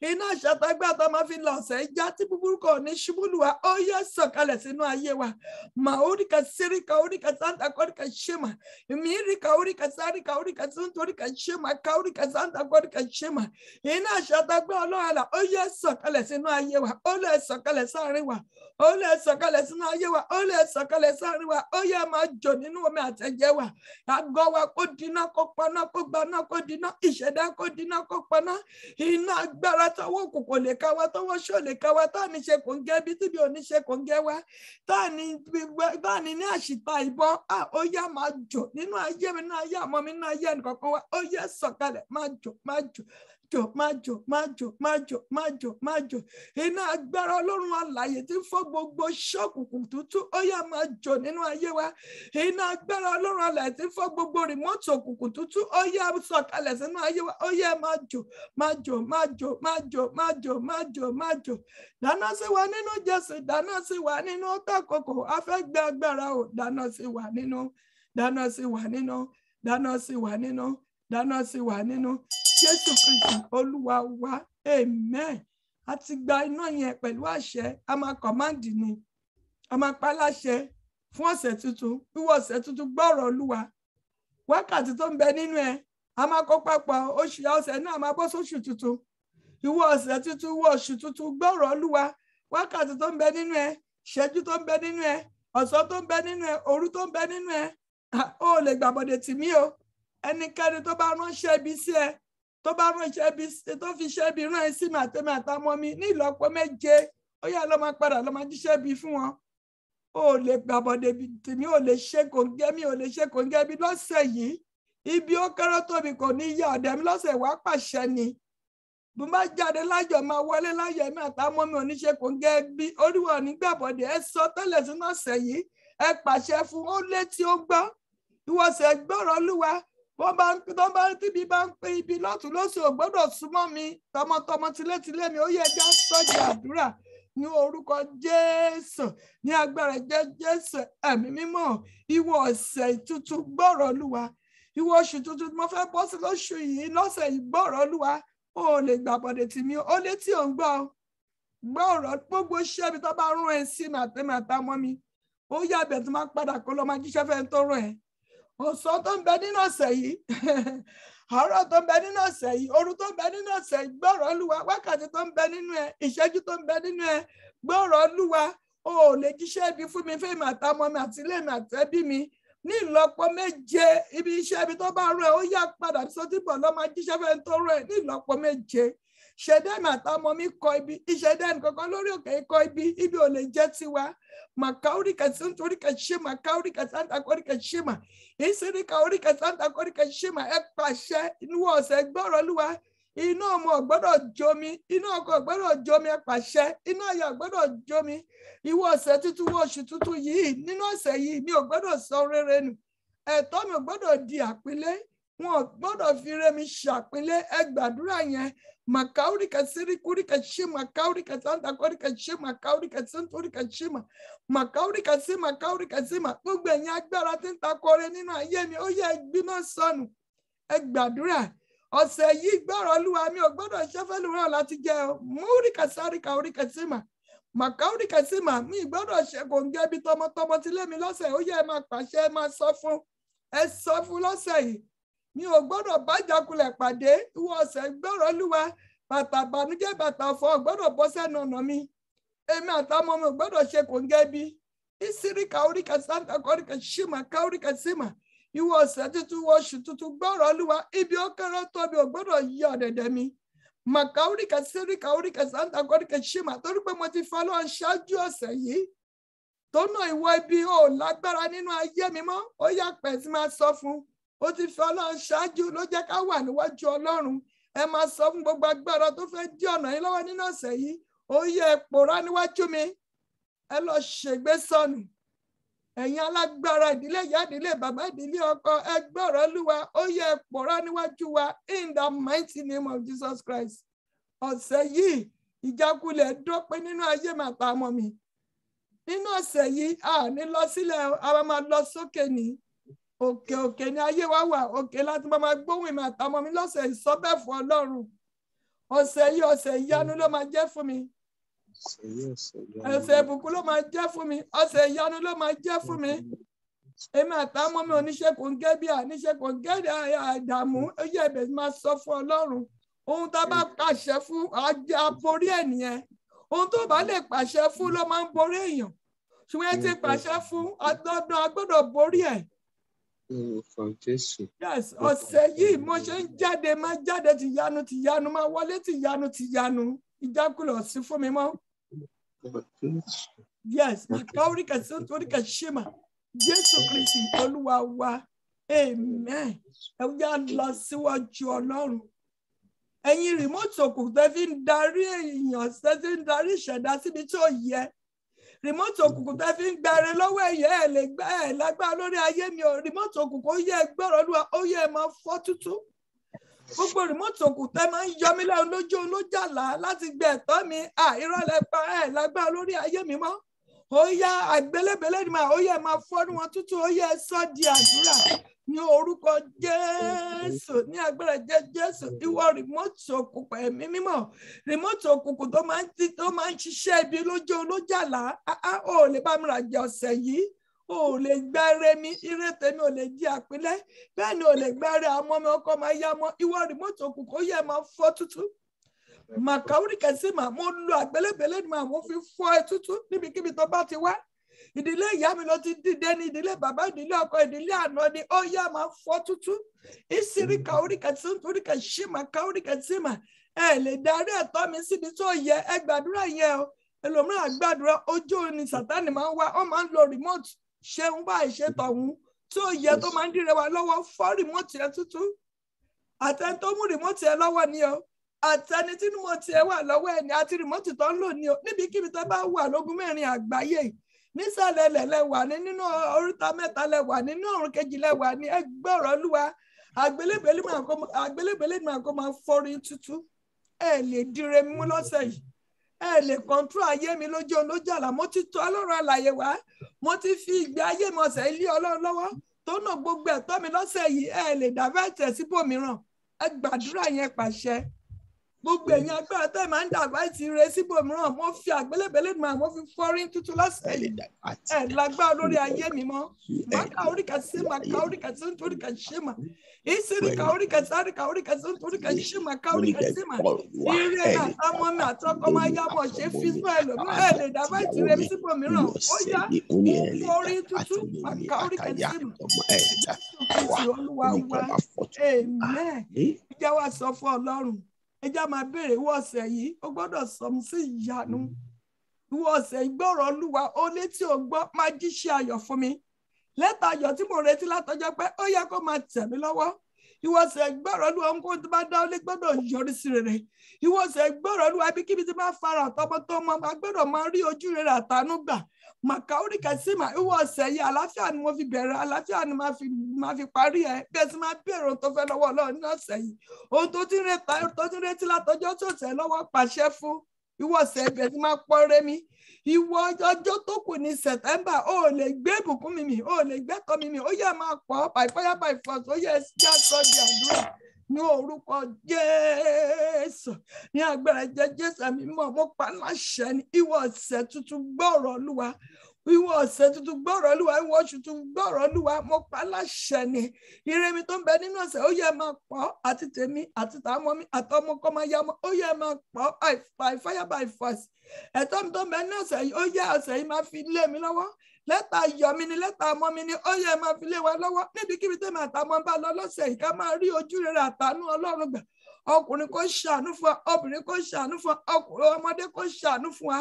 Iná àṣàtagbára tá máa fi lọ ọ̀sẹ̀ já tí búburú kò ní ṣubúlù wa ó yẹ sọ̀kalẹ̀ sínú ayé wa. Maurika sirika urika santa korika shema. Mirika urika sarika urika sunturika shema kaurika santa korika shema. Iná àṣàtagbára Ọlọ́run ó yẹ sọ̀kalẹ̀ sínú ayé wa. Ó lè sọ̀kalẹ̀ sáàrin wa. Ó lè sọ̀kalẹ̀ sínú ayé wa. Ó lè sọ̀kalẹ̀ sáàrin wa. Ó yẹ máa jò nínú omi àtẹ̀jẹ̀ wa. Àgọ́ wa kó dínà kó paná kó gbaná kó dínà. Ìṣẹ̀dá kó dínà kó paná. Iná agbára tọwọ́ òkùnkùn lè ká wa tọwọ́ ṣó lè ká wa tá à ní ṣe kò ń gẹ́ bí tíbi ò ní ṣe kò ń gẹ́ wa. Tá à ní àṣìta ìbọn ó yá máa jò nínú ayé mi nínú ayé àmọ́ mi nínú ayé ẹnìkankan wa. Ó yẹ sọ̀kalẹ̀ máa jò máa jò. májò. Iná agbára Ọlọ́run alààyè tí ń fọ́ gbogbo ṣọ́kùnkùn tútù ó yá máa jò nínú ayé wa. Iná agbára Ọlọ́run alààyè tí ń fọ́ gbogbo rìmọ́tì òkùnkùn tútù ó yá sọ̀kalẹ̀ sínú ayé wa. Ó yá máa jò. Dáná sí wa nínú Jésù, dáná sí wa nínú tákòkò. A fẹ́ gbé agbára o, dáná sí wa nínú. Jésù Kristi Olúwa wa. Amen. A ti gba iná yẹn pẹ̀lú àṣẹ. A máa kọ̀máǹdì ni. A máa pa láṣẹ fún ọ̀sẹ̀ tuntun. Wíwọ̀ ọ̀sẹ̀ tuntun gbọ́rọ̀ Olúwa. Wákàtí tó ń bẹ nínú ẹ̀. A máa kó papọ̀ oṣù ọ̀sẹ̀ náà máa bọ́ sóṣù tuntun. Ìwọ ọ̀sẹ̀ tuntun, ìwọ oṣù tuntun gbọ́rọ̀ Olúwa. Wákàtí tó ń bẹ nínú ẹ̀. Ìṣẹ́jú tó ń bẹ nínú ẹ̀. Ọ̀sán tó ń bẹ nínú ẹ̀. Òru tó ń bẹ nínú ẹ̀. Ó lè gbàbọ̀dẹ̀ tì mí o. Ẹnikẹ́ni tó bá ránṣẹ́ ibi sí ẹ. Tó bá ránṣẹ́ ibi tó fi ṣẹ́ ibi rán ẹ sí mi àtẹ̀mí àtàmọ́ mi ní ìlọ́po 7. Ó yá lọ máa padà lọ máa jíṣẹ́ ibi fún wọn. Ó lè gbàbọ̀dẹ̀ tì mí, ò lè ṣe kòńgẹ́ mi, ò lè ṣe kòńgẹ́ bí lọ́sẹ̀ yìí. Ibi ó kéré tóbi kò ní yá ọ̀dẹ̀ mi lọ́sẹ̀ wá pàṣẹ ni. Bí mo bá jáde láyọ̀ máa wọlé láyọ̀ mi àtàmọ́ mi ò ní ṣe kòńgẹ́ bí oríwọ̀ ní gbàbọ̀dẹ̀. Ẹ sọ tẹ́lẹ̀ sínú ọ̀sẹ̀ yìí. Ẹ pàṣẹ fún ó létí ó gbọ́. Ìwọ̀sẹ̀ gbọ́rọ̀ Olúwa. Tó bá tíbi bá ń pè ibi lọ́tún lósì ò gbọ́dọ̀ súnmọ́ mi tọmọtọmọ tilétilé mi. Ó yẹ já sọ́jà àdúrà ní orúkọ Jésù, ní agbára Jésù ẹ̀mí mímọ́. Ìwọ ọ̀sẹ̀ tuntun gbọ́rọ̀ Olúwa. Ìwọ oṣù tuntun mo fẹ́ bọ́ sí lóṣù yìí lọ́sẹ̀ yìí gbọ́rọ̀ Olúwa. Ó lè gbàbọ̀dẹ̀ tì mí, ó létí ò ń gbọ́rọ̀ gbogbo iṣẹ́ mi tó bá rún ẹ sí mi àtẹ̀mí àtàmọ́ mi. Ó yá bẹ̀ tó máa padà kó lọ máa jíṣẹ́ fẹ́ tó rún ẹ. Ọ̀sán tó ń bẹ nínú ọ̀sẹ̀ yìí, àárọ̀ tó ń bẹ nínú ọ̀sẹ̀ yìí, òru tó ń bẹ nínú ọ̀sẹ̀ yìí, gbọ́rọ̀ Olúwa. Wákàtí tó ń bẹ nínú ẹ, ìṣẹ́jú tó ń bẹ nínú ẹ, gbọ́rọ̀ Olúwa. O ò lè jíṣẹ́ ibi fún mi, fún mi àtàmọ́ mi àti ilé mi àtẹ́bí mi ní ìlọ́po 7. Ibi iṣẹ́ ibi tó bá rún ẹ ó yá padà sódìbò lọ́ máa jíṣẹ́ fẹ́ tó rún ẹ ní ìlọ́po 7. Ṣẹ̀dá mi àtàmọ́ mi kọ ibi, ìṣẹ̀dá ẹnìkankan lórí òkè kọ ibi ò lè jẹ́ tiwa. Makauri kasantori kashima, kauri kasanta kori kashima, isiri kauri kasanta kori kashima. Ẹ pàṣẹ inú ọ̀sẹ̀ gbọ́rọ̀ Olúwa. Iná ọmọ gbọ́dọ̀ jómi, iná ọkọ gbọ́dọ̀ jómi. Ẹ pàṣẹ iná ọ̀yà gbọ́dọ̀ jómi. Ìwọ ọ̀sẹ̀ tuntun, ìwọ oṣù tuntun yìí, nínú ọ̀sẹ̀ yìí mi ò gbọ́dọ̀ sọ rere nù. Ẹ̀tọ́ mi ò gbọ́dọ̀ di àpínlẹ̀. Wọn ò gbọ́dọ̀ fi re mi ṣàpínlẹ̀. Ẹ gbàdúrà yẹn. Makauri kasiri kuri kashima, kauri kasanta kori kashima, kauri kasantori kashima, makauri kasima, kauri kasima. Gbogbo ẹ̀yin agbára tí ń takore nínú ayé mi, ó yẹ gbiná sọnù. Ẹ gbàdúrà. Ọ̀sẹ̀ yìí gbọ́rọ̀ Olúwa mi ò gbọ́dọ̀ ṣẹ́fẹ́ lóran láti jẹ o. Múrí kasari kauri kasima, makauri kasima. Mi gbọ́dọ̀ ṣe kò ń gẹ́ bí tọmọtọmọ ti lé mi lọ́sẹ̀. Ó yẹ máa pàṣẹ, máa sọ fún. Ẹ sọ fún lọ́sẹ̀ yìí. Mi ò gbọ́dọ̀ bá ìjákulẹ̀ pàdé. Ìwọ ọ̀sẹ̀ gbọ́rọ̀ Olúwa. Bàtà ìbànújẹ́ bàtà ọ̀fọ̀ gbọ́dọ̀ bọ́ sẹ́nu ọ̀nà mi. Èmi àtàwọn ọmọ mi gbọ́dọ̀ ṣe kò ń gẹ́ bí. Ìsírí kaorí kasanta kọ́rí kashima kaorí kasima. Ìwọ ọ̀sẹ̀ tuntun, ìwọ oṣù tuntun gbọ́rọ̀ Olúwa. Ibi ó kéré tóbi ò gbọ́dọ̀ yí ọ̀dẹ̀dẹ̀ mi. Màkàorí kasírí kaorí kasanta kọ́rí kashima. Torí pé mo ti fọ́ lọ́n ṣáájú ọ̀sẹ̀ yìí. Tó náà ìwọ ibi ò lágbára nínú ayé mi mọ́. Ó yá pẹ̀ sí máa sọ fún. Ó ti fọ́ lọ́n ṣáájú ló jẹ́ ká wà níwájú Ọlọ́run. Ẹ máa sọ fún gbogbo agbára tó fẹ́ dí ọ̀nà yín lọ́wọ́ nínú ọ̀sẹ̀ yìí. Ó yẹ pòórá níwájú mi. Ẹ lọ ṣègbé sọnù. Ẹ̀yin alágbára ìdílé ìyá ìdílé bàbá ìdílé ọkọ ẹ gbọ́rọ̀ Olúwa. Ó yẹ pòórá níwájú wa in the mighty name of Jesus Christ. Ọ̀sẹ̀ yìí ìjákulẹ̀ dópin nínú ayé mi àtàwọn mi. Nínú ọ̀sẹ̀ yìí a ní lọ sílẹ̀, a máa lọ sókè ní. Òkè ni ayé wa wà. Òkè láti máa gbóhùn mi àtàwọn mi lọ́sẹ̀ ìsọ́bẹ̀ fún Ọlọ́run. Ọ̀sẹ̀ yìí ọ̀sẹ̀ ìyanu ló máa jẹ́ fún mi. Ọ̀sẹ̀ ìbùkún ló máa jẹ́ fún mi. Ọ̀sẹ̀ ìyanu ló máa jẹ́ fún mi. Èmi àtàwọn mi oníṣẹ́ kò ń gẹ́ bí àníṣẹ́ kò ń gẹ́ àdàmú. Ó yẹ ibẹ̀ máa sọ fún Ọlọ́run. Ohun tá a bá pàṣẹ fún aborí ènìyàn. Ohun tó bá lè pàṣẹ fún ló máa ń borí èèyàn. Ṣùgbọ́n ẹ ti pàṣẹ fún ọdọọdún a gbọ́dọ̀ borí ẹ̀. Yes, ọ̀sẹ̀ yìí mo ṣe ń jáde máa jáde tìyanu máa wọlé tìyanu ìjákulẹ̀ sí fún mi mọ́. Yes, àkàórí kẹsàn-án torí kẹsìmà Jésù Kristi Olúwa wa. Amen. Ẹ yá lọ síwájú Ọlọ́run. ẹ̀yin remote òkùnkùn tẹ́ fi ń darí èèyàn tẹ́ fi ń darí ìṣẹ̀dá síbi tí ó yẹ remote òkùnkùn tẹ́ fi ń gbàre lọ́wọ́ ẹ̀yẹ ẹ̀ lè gbá ẹ̀ lágbára lórí ayé mi o remote òkùnkùn ó yẹ gbọ́rọ̀ Olúwa ó yẹ máa fọ́ tútú gbogbo remote òkùnkùn tẹ́ máa ń yọ mí lẹ́nu lójú olójàlá láti gbé ẹ̀tọ́ mi ìrọ̀lẹ́ pa ẹ̀ lágbára lórí ayé mi mọ́ ó yá àgbélébélé ni ó yẹ máa fọ́nú wọn tútù ó yẹ sọ́ di àdúrà ní orúkọ Jésù ní agbára Jésù ìwọ remote òkùnkùn ẹ̀mí mímọ́ remote òkùnkùn tó máa ń ṣiṣẹ́ ibi lójú olójàlá ó lè bá mi ràjẹ́ ọ̀sẹ̀ yìí ó lè gbáre mi ire tèmi ò lè di àpilẹ̀ bẹ́ẹ̀ ni ò lè gbáre àmọ́ mi ọkọ máa yá mọ́ ìwọ remote òkùnkùn ó yẹ máa fọ́ tútù màkàórí kẹsí mo lo àgbélébélé ni mo fi fọ́ ẹ tútù níbikíbi tó bá ti wá ìdílé ìyá mi ló ti dìde ní ìdílé bàbá ìdílé ọkọ ìdílé àná ni ó yá máa fọ́ tútú ìsírí kàórí kẹsí nítorí kẹsí mà kàórí kẹsí mà ẹ lè darí ẹ̀tọ́ mi síbi tó yẹ ẹ gbàdúrà yẹn o ẹlòmíràn gbàdúrà ojú ni Sátánì máa ń wá ó máa ń lo remote ṣeun bá ìṣètò ọ̀hún tí ó yẹ tó máa ń dìre wa lọ́wọ́ fọ́ remote yẹn tútú àtẹni tó mú remote yẹn lọ́wọ́ ni o àtẹni tí remote yẹn wà lọ́wọ́ ẹni àti remote tó ń lò ní o níbikíbi tó bá wà lógún mẹ́rin àgbáyé nísàlẹ̀ lẹ̀ wà ní nínú oríta mẹ́ta lẹ̀ wà nínú ọ̀run kejì lẹ̀ wà ní ẹgbọ́rọ̀ Olúwa àgbélébélé máa kó máa fọ́rí tútú ẹ lè dire mú lọ́sẹ̀ yìí ẹ lè kọ́ńtró ayé mi lójú olójàlá mo ti tọ́ Ọlọ́run àlàyé wá mo ti fi ìgbé ayé mi ọ̀sẹ̀ ilé Ọlọ́run lọ́wọ́ tó nà gbogbo ẹ̀tọ́ mi lọ́sẹ̀ yìí ẹ lè dàbẹ́tẹ̀ síbòmíràn ẹ gbàdúrà yẹn pàṣẹ gbogbo èèyàn agbára tẹ́ máa ń dàbẹ́tì rẹ síbòmíràn mo fi àgbélébélé mo fi fọ́rí tútù lọ́sẹ̀ yìí ẹ lágbára lórí ayé mi mọ́ màkàórí kẹsí nítorí kẹsí mà ìsírí kàórí kẹsí nítorí kẹsí mà kàórí kẹsí mà ire àtàwọn mi àtọkọ máa yá mọ̀ ṣe fi fún ẹlòmíràn ẹ lè dàbẹ́tì rẹ síbòmíràn ó yá mo fọ́rí tútù màkàórí kẹsí mà Olúwa wa amen ìjà wa sọ fún Ọlọ́run ẹjá máa béèrè ìwọ ọ̀sẹ̀ yìí ó gbọ́dọ̀ sọmú sí ìyanu ìwọ ọ̀sẹ̀ ìgbọ́rọ̀ Olúwa ó létí ò gbọ́ máa jíṣẹ́ ayọ̀ fún mi lẹ́tà ayọ̀ tí mo retí látọjọ́ pé ó yẹ kó máa tẹ̀ mí lọ́wọ́ ìwọ ọ̀sẹ̀ ìgbọ́rọ̀ Olúwa ohun tó bá dá ó lé gbọ́dọ̀ yọrí sí rere ìwọ ọ̀sẹ̀ ìgbọ́rọ̀ Olúwa ibikíbi tí máa fara tọmọtọmọ máa gbọ́dọ̀ máa rí ojú rere àtàánú gbà màkàórí kẹsímà ìwọ ọ̀sẹ̀ yìí àlàáfíà ni mo fi bẹ̀rẹ̀ àlàáfíà ni máa fi parí ẹ̀ bí ẹ ti máa bẹ̀rẹ̀ ohun tó fẹ́ lọ́wọ́ Ọlọ́run ní ọ̀sẹ̀ yìí ohun tó ti ń retí látọjọ́ tó tẹ̀ lọ́wọ́ pàṣẹ fún ìwọ ọ̀sẹ̀ ibẹ̀ ti máa pọ́ rémi ìwọ ọjọ́ tó kù ní September ó lè gbé ìbùkún mi ó lè gbẹ́tọ̀ mi ó yẹ máa pọ̀ by fire by force ó yẹ já sọ di àdúrà ní orúkọ Jésù ní agbára Jésù àmì mọ́ mo pa láṣẹ ní ìwọ ọ̀sẹ̀ tuntun gbọ́rọ̀ Olúwa ìwọ ọ̀sẹ̀ tuntun gbọ́rọ̀ Olúwa ìwọ oṣù tuntun gbọ́rọ̀ Olúwa mo pa láṣẹ ní ire mi tó ń bẹ nínú ọ̀sẹ̀ ó yẹ máa pọ̀ àti tèmi àti tààmọ́ mi àtọmọ kọ́ máa yá mọ́ ó yẹ máa pọ̀ by fire by force ẹ̀tọ́ mi tó ń bẹ nínú ọ̀sẹ̀ yìí ó yẹ ọ̀sẹ̀ yìí máa fi lé mi lọ́wọ́ lẹ́tà ayọ̀ mi ni lẹ́tà ọmọ mi ni ó yẹ máa fi lé wa lọ́wọ́ níbikíbi tẹ́mi àtàwọn bá lọ lọ́sẹ̀ yìí ká máa rí ojú rere àtàánú Ọlọ́run gbà ọkùnrin kò ṣàánú fún wa obìnrin kò ṣàánú fún wa ọkùnrin ọmọdé kò ṣàánú fún wa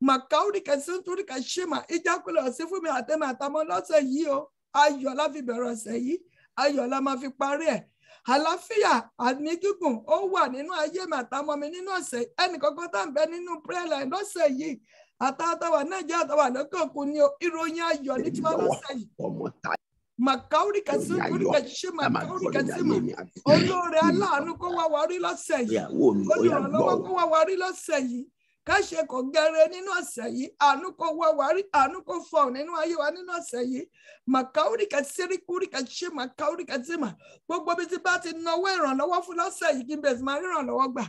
màkàórí kẹsí nítorí kẹsí mà ìjákulẹ̀ ọ̀sẹ̀ fún mi àtẹ̀mí àtàwọn lọ́sẹ̀ yìí o ayọ̀ la fi bẹ̀rẹ̀ ọ̀sẹ̀ yìí ayọ̀ la máa fi parí ẹ̀ àlàáfíà àmì gígùn ó wà nínú ayé mi àtàwọn mi nínú ọ̀sẹ̀ ẹnìkankan tá à ń bẹ nínú prayer line lọ́sẹ̀ yìí àtàwà Nàìjíríà àtàwà lókè òkun ní ìròyìn ayọ̀ ní tiwa lọ́sẹ̀ yìí màkàórí kẹsí nítorí kẹsí màkàórí kẹsí mà olóore aláàánú kó wá wa rí lọ́sẹ̀ yìí olùrànlọ́wọ́ kó wá wa rí lọ́sẹ̀ yìí káṣe kò gẹrẹ nínú ọ̀sẹ̀ yìí àánú kó wá wa rí àánú kó fọ̀ nínú ayé wa nínú ọ̀sẹ̀ yìí màkàórí kẹsí kúrí kẹsí màkàórí kẹsí mà gbogbo bí ti bá ti náwó ìrànlọ́wọ́ fún lọ́sẹ̀ yìí kí n bẹ̀rẹ̀ sí máa rí ìrànlọ́wọ́ gbà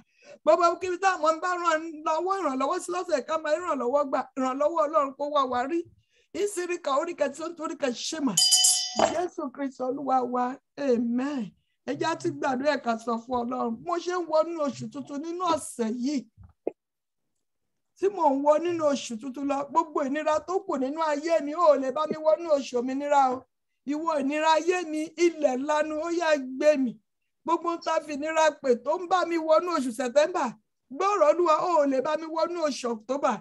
gbogbo kíbi táwọn bá ràn lọ́wọ́ ìrànlọ́wọ́ sí lọ́sẹ̀ ká máa ìrànlọ́wọ́ gbà ìrànlọ́wọ́ Ọlọ́run kó wá wa rí ìsírí kàórí kẹsí nítorí kẹsí mà Jésù Kristi Olúwa wa amen ẹjá ti gbàdúrà ẹ̀ka sọ fún Ọlọ́run mo ṣe ń wọnú oṣù tuntun nínú ọ̀sẹ̀ yìí tí mò ń wọ nínú oṣù tuntun lọ gbogbo ìnira tó kù nínú ayé mi ò lè bá mi wọnú oṣù òmìnira o ìwọ ìnira ayé mi ilẹ̀ lanu ó yá gbé mi gbogbo ń ta fi ìnira pè tó ń bá mi wọnú oṣù September gbọ́rọ̀ Olúwa ò lè bá mi wọnú oṣù October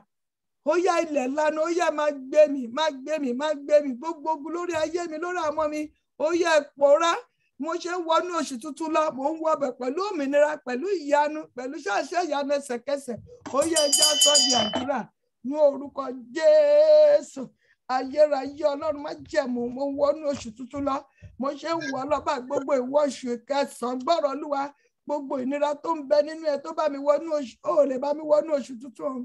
ó yá ilẹ̀ lanu ó yá máa gbé mi gbogbo ogun lórí ayé mi lórí àwọn mi ó yá pòórá mo ṣe ń wọnú oṣù tuntun lọ mo ń wọbẹ̀ pẹ̀lú òmìnira pẹ̀lú ìyanu pẹ̀lú ṣàṣẹ ìyanu ẹsẹ̀kẹsẹ̀ ó yẹ ẹja sọ di àdúrà ní orúkọ Jésù. Ayérayé Ọlọ́run má jẹ̀mú mo ń wọnú oṣù tuntun lọ mo ṣe ń wọ ọlọ́ba gbogbo ìwọ oṣù kẹsàn-án gbọ́rọ̀ Olúwa gbogbo ìnira tó ń bẹ nínú ẹ tó bá mi wọnú oṣù ó lè bá mi wọnú oṣù tuntun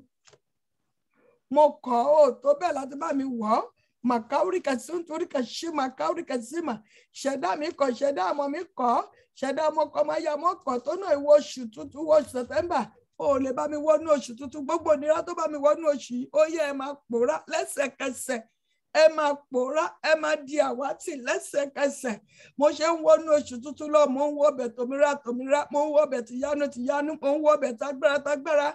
mo kọ̀ ó tó bẹ́ẹ̀ láti bá mi wọ̀ ọ́ màkàúrì kàṣí nítorí kàṣí màkàúrì kàṣí mà ṣẹ̀dá mi kọ̀ ṣẹ̀dá ọmọ mi kọ̀ ṣẹ̀dá ọmọ kọ̀ máa yà mọ́ kọ̀ tó náà ìwọ oṣù tuntun wọ September ó lè bá mi wọnú oṣù tuntun gbogbo ìnira tó bá mi wọnú oṣù yìí ó yẹ ẹ máa pòórá lẹ́sẹ̀kẹsẹ̀ ẹ máa pòórá ẹ máa di àwátì lẹ́sẹ̀kẹsẹ̀ mo ṣe ń wọnú oṣù tuntun lọ mo ń wọ ọbẹ̀ tòmírà mo ń wọ ọbẹ̀ tìyanu mo ń wọ ọbẹ̀ tágbára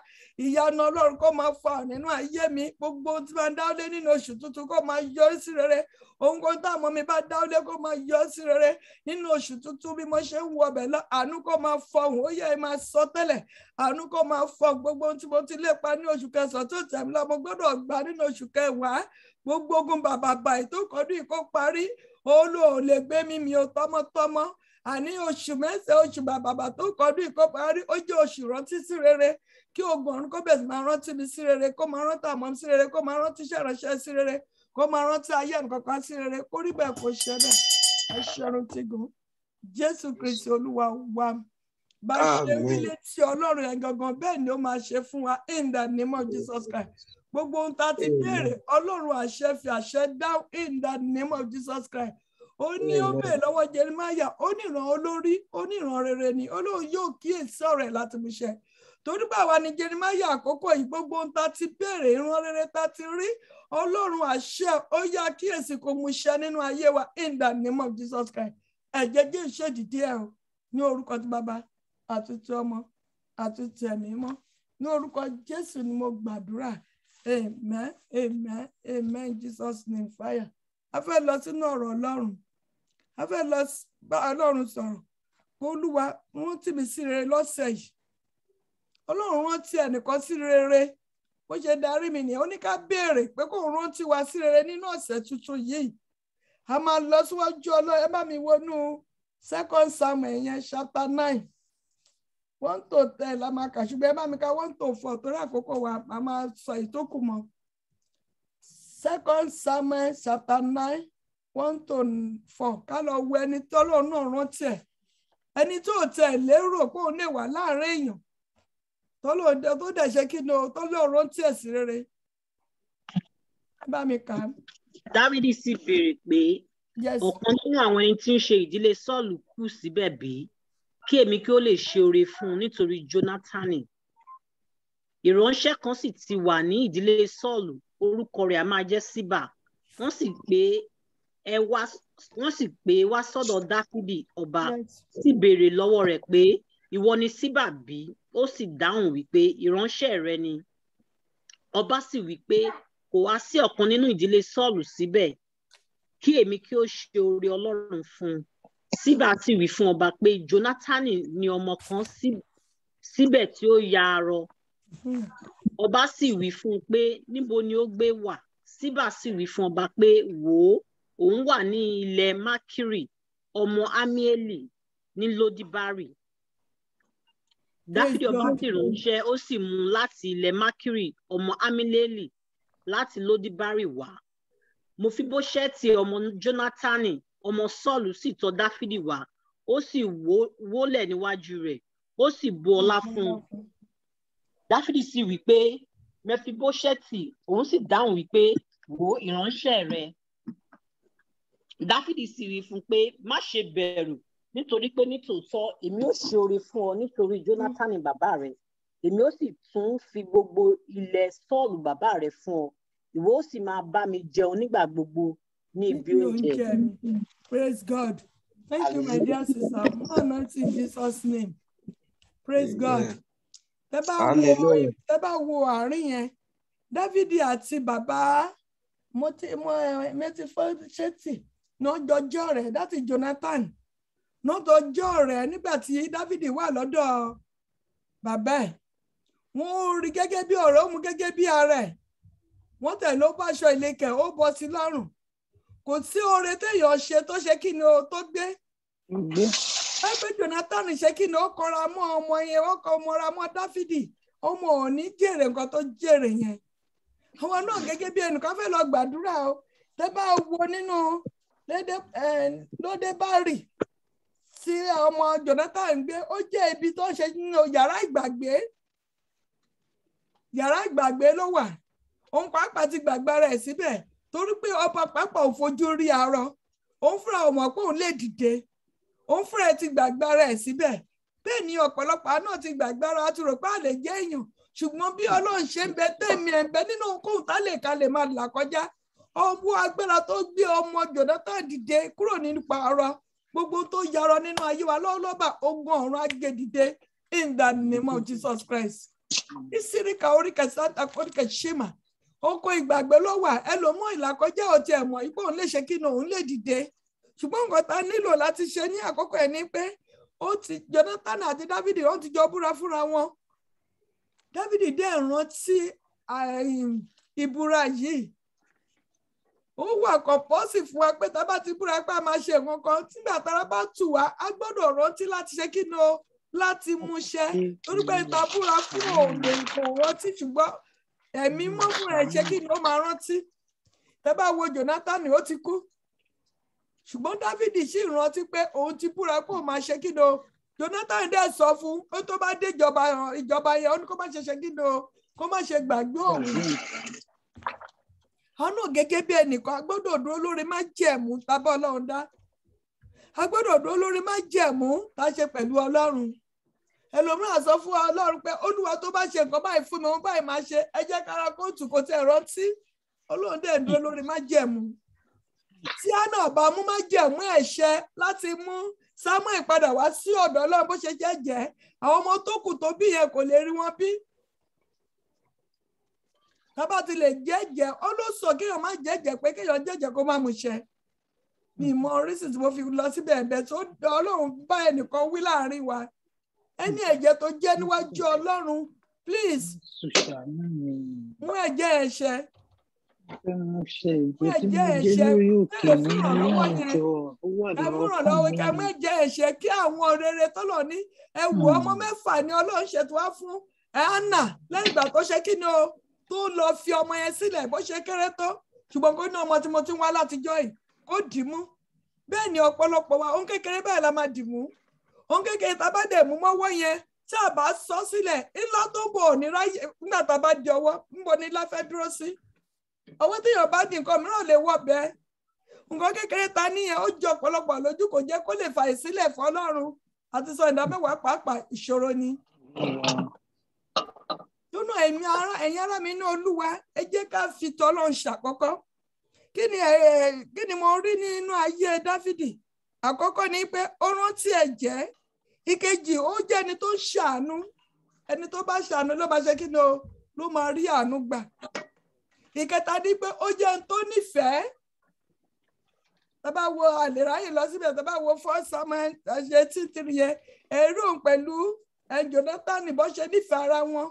ìyanu Ọlọ́run kó máa fà nínú ayé mi gbogbo tí máa dáwọ́lé nínú oṣù tuntun kó máa yọrí sí rere ohun táwọn mi bá dáwọ́lé kó máa yọrí sí rere nínú oṣù tuntun bí mo ṣe ń wọ ọbẹ̀ lọ àánú kó máa fọhùn ó yẹ ẹ máa sọ tẹ́lẹ̀ àánú kó máa fọ gbogbo tí mo ti lépa ní oṣù kẹsàn-án tó tẹ̀mí lọ mo gbọ́dọ̀ gbà nínú oṣù kẹwàá gbogbo ogun bàbàbà ìtókọdún ìkó parí olóò lè gbé mi ò tọmọtọmọ àní oṣù mẹ́sàn-án oṣù bàbàbà tó kọdún ìkó parí ó jẹ́ oṣù rántí sí rere kí ogun ọ̀run kó bẹ̀rẹ̀ máa rántí mi sí rere kó máa rántí àmọ́ sí rere kó máa rántí iṣẹ́ ìránṣẹ́ sí rere kó máa rántí ayé nǹkankan sí rere kó rí bẹ́ẹ̀ kó ṣe bẹ́ẹ̀ ẹ ṣẹ́run tí gùn Jésù Kristi Olúwa wa bá ṣe wí létí Ọlọ́run yẹn gangan bẹ́ẹ̀ ni ó máa ṣe fún wa in the name of Jesus Christ. Gbogbo ohun tá a ti béèrè Ọlọ́run àṣẹ fi àṣẹ dáhùn in the name of Jesus Christ. Ó ní ó bèèrè lọ́wọ́ Jeremiah ó ní ìran olórí ó ní ìran rere ni Ọlọ́run yóò kíyèsí ọ̀rọ̀ ẹ̀ láti mú ṣẹ. Torí báwa ni Jeremiah àkókò yìí gbogbo ohun tá a ti béèrè ìran rere tá a ti rí Ọlọ́run àṣẹ ó yá kíyèsí kó mú ṣẹ nínú ayé wa in the name of Jesus Christ. Ẹ̀jẹ̀ jẹ́ ìṣèdìdí ẹ̀ o ní orúkọ ti Bàbá àti ti Ọmọ àti ti Ẹ̀mí Mímọ́ ní orúkọ Jésù ni mo gbàdúrà. Amen, amen, amen, Jesus name fire. A fẹ́ lọ sínú ọ̀rọ̀ Ọlọ́run. A fẹ́ lọ bá Ọlọ́run sọ̀rọ̀. Olúwa rántí mi sí rere lọ́sẹ̀ yìí. Ọlọ́run rántí ẹnìkan sí rere. Bó ṣe darí mi nìyẹn, ó ní ká béèrè pé kó rántí wa sí rere nínú ọ̀sẹ̀ tuntun yìí. A máa lọ síwájú Ọlọ́run. Ẹ bá mi wọnú 2 Samuel yẹn chapter 9. 1 to 10 la máa kà ṣùgbọ́n ẹ bá mi ka 1 to 4 torí àkókò wa a máa sọ ìtókù mọ́. 2 Samuel chapter 9 1 to 4 ká lọ wo ẹni tọ́lọ́run náà rántí ẹ̀ ẹni tó tẹ̀ lérò pé òun lè wà láàrin èèyàn tó dẹ̀ ṣe kí ni o tọ́lọ́run rántí ẹ̀ sí rere. Ẹ bá mi kà á. Dávídì sì béèrè pé ọ̀kan nínú àwọn ẹni tí ń ṣe ìdílé Sọ́ọ̀lù kù síbẹ̀ bí kí èmi kí ó lè ṣe oore fún un nítorí Jónátánì. Ìránṣẹ́ kan sì ti wà ní ìdílé Sọ́ọ̀lù orúkọ rẹ̀ a máa jẹ́ Síbà. Wọ́n sì pè wá sọ́dọ̀ Dáfídì ọba sì béèrè lọ́wọ́ rẹ̀ pé ìwọ ni Síbà bí? Ó sì dáhùn wípé ìránṣẹ́ rẹ ni. Ọba sì wípé kò wá sí ọ̀kan nínú ìdílé Sọ́ọ̀lù síbẹ̀ kí èmi kí ó ṣe oore Ọlọ́run fún un. Síbà sì wí fún ọba pé Jónátánì ni ọmọ kan síbẹ̀ tí ó ya arọ. Ọba sì wí fún un pé níbo ni ó gbé wà? Síbà sì wí fún ọba pé wò ó, òun wà ní ilẹ̀ Mákírì ọmọ Amieli ní Lódíbárì. Dáfídì ọba sì ránṣẹ́ ó sì mú láti ilẹ̀ Mákírì ọmọ Amieli láti Lódíbárì wá. Mèfíbóṣẹ́tì ọmọ Jónátánì ọmọ Sọ́ọ̀lù sì tọ̀ Dáfídì wá ó sì wólẹ̀ níwájú rẹ̀ ó sì bu ọlá fún un. Dáfídì sì wí pé Mèfíbóṣẹ́tì, òun sì dáhùn wípé wò ó, ìránṣẹ́ rẹ. Dáfídì sì wí fún un pé má ṣe bẹ̀rù nítorí pé nítòótọ́ èmi ó ṣe oore fún ọ nítorí Jónátánì bàbá rẹ, èmi ó sì tún fi gbogbo ilẹ̀ Sọ́ọ̀lù bàbá rẹ fún ọ, ìwọ ó sì máa bá mi jẹun nígbà gbogbo ní ibi oúnjẹ. Praise God. Thank you, my dear sister. More in Jesus' name. Praise God. Tẹ́ bá wo àárín yẹn, Dáfídì àti bàbá Mèfíbóṣẹ́tì náà jọjọ́ rẹ̀, that is Jonathan. Náà jọjọ́ rẹ̀ nígbà tí Dáfídì wà lọ́dọ̀ bàbá ẹ̀. Wọ́n rí gẹ́gẹ́ bí ọ̀rẹ́, ó mú gẹ́gẹ́ bí ara ẹ̀. Wọ́n tẹ̀lé ó bá aṣọ ìlẹ̀kẹ̀ ó bọ́ sí lọ́rùn. Kò sí oore téèyàn ṣe tó ṣe kí ni o tó gbé Ẹgbẹ́ Jonathan ṣe kí ni ó kọra mọ́ ọmọ yẹn, ó kọ mọ́ra mọ́ Dáfídì, ọmọ ò ní jèrè nǹkan tó jèrè yẹn. Àwọn náà gẹ́gẹ́ bí ẹnìkan fẹ́ lọ gbàdúrà o, tẹ́ bá wo nínú Lódébárì tí ọmọ Jonathan ń gbé, ó jẹ́ ibi tó ṣe nínú yàrá ìgbàgbé. Yàrá ìgbàgbé ló wà. Òun pàápàá ti gbàgbá rẹ̀ síbẹ̀ torí pé ọba pàápàá ò fojú rí arọ. Òun fúnra ò mọ̀ pé òun lè dìde. Òun fúnra ti gbàgbá rẹ̀ síbẹ̀. Bẹ́ẹ̀ ni ọ̀pọ̀lọpọ̀ náà ti gbàgbá ara ti rò pé a lè jẹ́ èèyàn. Ṣùgbọ́n bí Ọlọ́run ṣe ń bẹ tẹ̀mí ẹ̀ ń bẹ nínú ohunkóhun tá lè ká lè máa là kọjá. Ọwọ́ agbára tó gbé ọmọ Jonathan dìde kúrò nípa arọ. Gbogbo tó yarọ nínú ayé wa lọ́wọ́lọ́bà ogun ọ̀run agé dìde in the name of Jesus Christ. Ìsíríkà oríkà sáńtà oríkà ṣímà. Oko ìgbàgbé ló wà, ẹlòmọ́ ìlàkọjá ọtí ẹ̀mọ́ ipò òun lè ṣe kí ni òun lè dìde. Ṣùgbọ́n nǹkan tá nílò láti ṣe ní àkókò ẹ̀ ni pé Jonathan àti Dáfídì wọ́n ti jọ búra fúnra wọn. Dáfídì dẹ̀ rántí ìbúra yìí. Ó wà kọ̀pọ́sì fún wa pé tá bá ti búra pé a máa ṣe nǹkan kan tígbà tára bá tù wá a gbọ́dọ̀ rántí láti ṣe kí ni o láti múṣẹ. Torí pé ìta búra fún òòlù kò rántí ṣùgbọ́n ẹ̀mí mọ́ fún ẹ̀ ṣe kí ni ó máa rántí. Tẹ́ bá wo Jonathan ó ti kú. Ṣùgbọ́n Dáfídì sì rántí pé òun ti búra pé òun máa ṣe kí ni o. Jonathan dẹ̀ sọ fún ó tó bá dé ìjọba yẹn ó ní kó má ṣe kí ni o kó má ṣe gbàgbé òun. Àwọn náà gẹ́gẹ́ bí ẹnìkan a gbọ́dọ̀ dúró lórí májẹ̀mú tábà Ọlọ́run dá. A gbọ́dọ̀ dúró lórí májẹ̀mú tá a ṣe pẹ̀lú Ọlọ́run. Ẹlòmíràn sọ fún Ọlọ́run pé Olúwa tó bá ṣe nǹkan báyìí fún mi wọ́n báyìí máa ṣe ẹ jẹ́ kára kóòtù kò tẹ̀ rántí. Ọlọ́run dẹ̀ dúró lórí májẹ̀mú. Tí Hánà bá mú májẹ̀mú ẹ̀ṣẹ̀ láti mú Sámúẹ́lì padà wá sí ọ̀dọ̀ Ọlọ́run bó ṣe jẹ́jẹ́ àwọn ọmọ tó kù tó bí yẹn kò lè rí wọn bí. Tábà ti lè jẹ́jẹ́ ó ló sọ kéèyàn má jẹ́jẹ́ pé kéèyàn jẹ́jẹ́ kó má mú ṣẹ. Mi mọ orísìí tí mo fi lọ síbẹ̀ ẹ̀bẹ̀ tó Ọlọ́run bá ẹnìkan wí láàrin wa. Ẹni ẹ̀jẹ̀ tó jẹ́ níwájú Ọlọ́run please mú ẹ̀jẹ̀ ẹ̀ṣẹ̀. Mú ẹ̀jẹ̀ ẹ̀ṣẹ̀ ẹ mú ẹ̀jẹ̀ ẹ̀ṣẹ̀ kí àwọn rere tọ́lọ̀ ní ẹ wò ọmọ 6 ni Ọlọ́run ṣètò wá fún Hánà lẹ́yìn ìgbà tó ṣe kí ni o tó lọ fi ọmọ yẹn sílẹ̀ bó ṣe kéré tó ṣùgbọ́n kó ní ọmọ tí mo ti ń wá látijọ́ yìí kó dì mú. Bẹ́ẹ̀ ni ọ̀pọ̀lọpọ̀ wa ohun kékeré báyìí la máa dì mú. Ohun kékeré tá a bá dẹ̀ mú mọ́wọ́ yẹn tí a bá sọ sílẹ̀ ńlá tó bọ̀ ní ráyè nígbà tá a bá di ọwọ́ ńbọ ní láfẹ́ dúró sí. Ọwọ́ téèyàn bá di nǹkan mìíràn lè wọ̀ bẹ́ẹ̀. Nǹkan kékeré ta níyẹn ó jọ ọ̀pọ̀lọpọ̀ lójú kò jẹ́ kó lè fàyè sílẹ̀ fún Ọlọ́run àti sọ ìdámẹ́wàá pàápàá ìṣòro ni. Nínú ẹ̀yin ará mi ní Olúwa ẹ jẹ́ ká fi tọ́lọ́run ṣàkọ́kọ́. Kí ni mo rí nínú ayé Dáfídì? Àkọ́kọ́ ni pé ó rántí ẹ̀jẹ̀. Ìkejì ó jẹ́ ẹni tó ṣàánú. Ẹni tó bá ṣàánú ló máa ṣe kí ni o ló máa rí àánú gbà. Ìkẹta ni pé ó jẹ́ ẹni tó nífẹ̀ẹ́. Tá bá wo àlèráyè lọ síbẹ̀ tá bá wo 1 Samuel 18:3 yẹn ẹ̀rù pẹ̀lú Jonathan bó ṣe nífẹ̀ẹ́ ara wọn.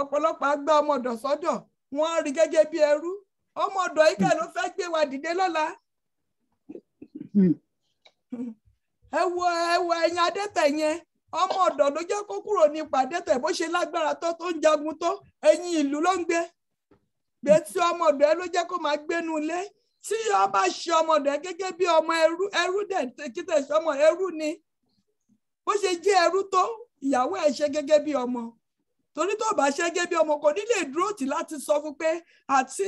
Ọ̀pọ̀lọpọ̀ àgbà ọmọ ọ̀dọ̀ sọ́dọ̀ wọ́n rí gẹ́gẹ́ bí ẹrú. Ọmọ ọ̀dọ̀ yìí kẹ́ ló fẹ́ gbé wa dìde lọ́la. Ẹ wo ẹ̀yin adẹ́tẹ̀ yẹn ọmọ ọ̀dọ̀ ló jẹ́ kó kúrò nípa adẹ́tẹ̀ bó ṣe lágbára tó ń jagun tó ẹ̀yìn ìlú ló ń gbé. Gbé tí ọmọ ọ̀dọ̀ ẹ ló jẹ́ kó máa gbénu ilé. Tí ọba ṣe ọmọ ọ̀dọ̀ ẹ gẹ́gẹ́ bí ọmọ ẹrú dẹ̀ kíkẹ́ ṣe ọmọ ẹrú ni. Bó ṣe jẹ́ ẹrú tó ìyàwó ẹ̀ ṣe gẹ́gẹ́ bí ọmọ. Torí tó bá ṣe gẹ́gẹ́ bí ọmọ kò ní lè dúró tì láti sọ fún pé àti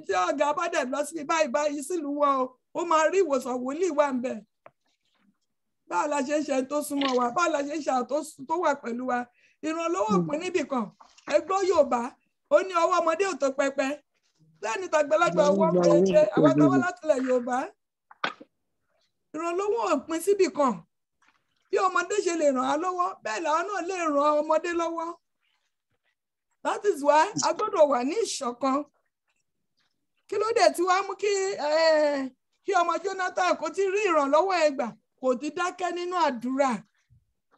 tí ọ̀gá bá dẹ̀ lọ sí báyìí sílùú wọn ó máa rí ìwòsàn wòlíì wà ń bẹ̀. Báwo la ṣe ń ṣe tó súnmọ́ wa báwo la ṣe ń ṣe tó wà pẹ̀lú wa ìrànlọ́wọ́ òpin níbì kan ẹgbọ́ Yorùbá ó ní ọwọ́ ọmọdé ò tó pẹpẹ lẹ́ni tàgbàlagbà ọwọ́ pẹpẹ àwọn tó wá látilẹ̀ Yorùbá ìrànlọ́wọ́ òpin síbì kan bí ọmọdé ṣe lè ràn á lọ́wọ́ bẹ́ẹ̀ làwọn náà lè ràn ọmọdé lọ́wọ́. That is why a gbọ́dọ̀ wà ní ìṣọ̀kan. Kí ló dé tí wàá mú kí ọmọ Jonathan kò ti rí ìrànlọ́wọ́ ẹ gbà kò ti dákẹ́ nínú àdúrà.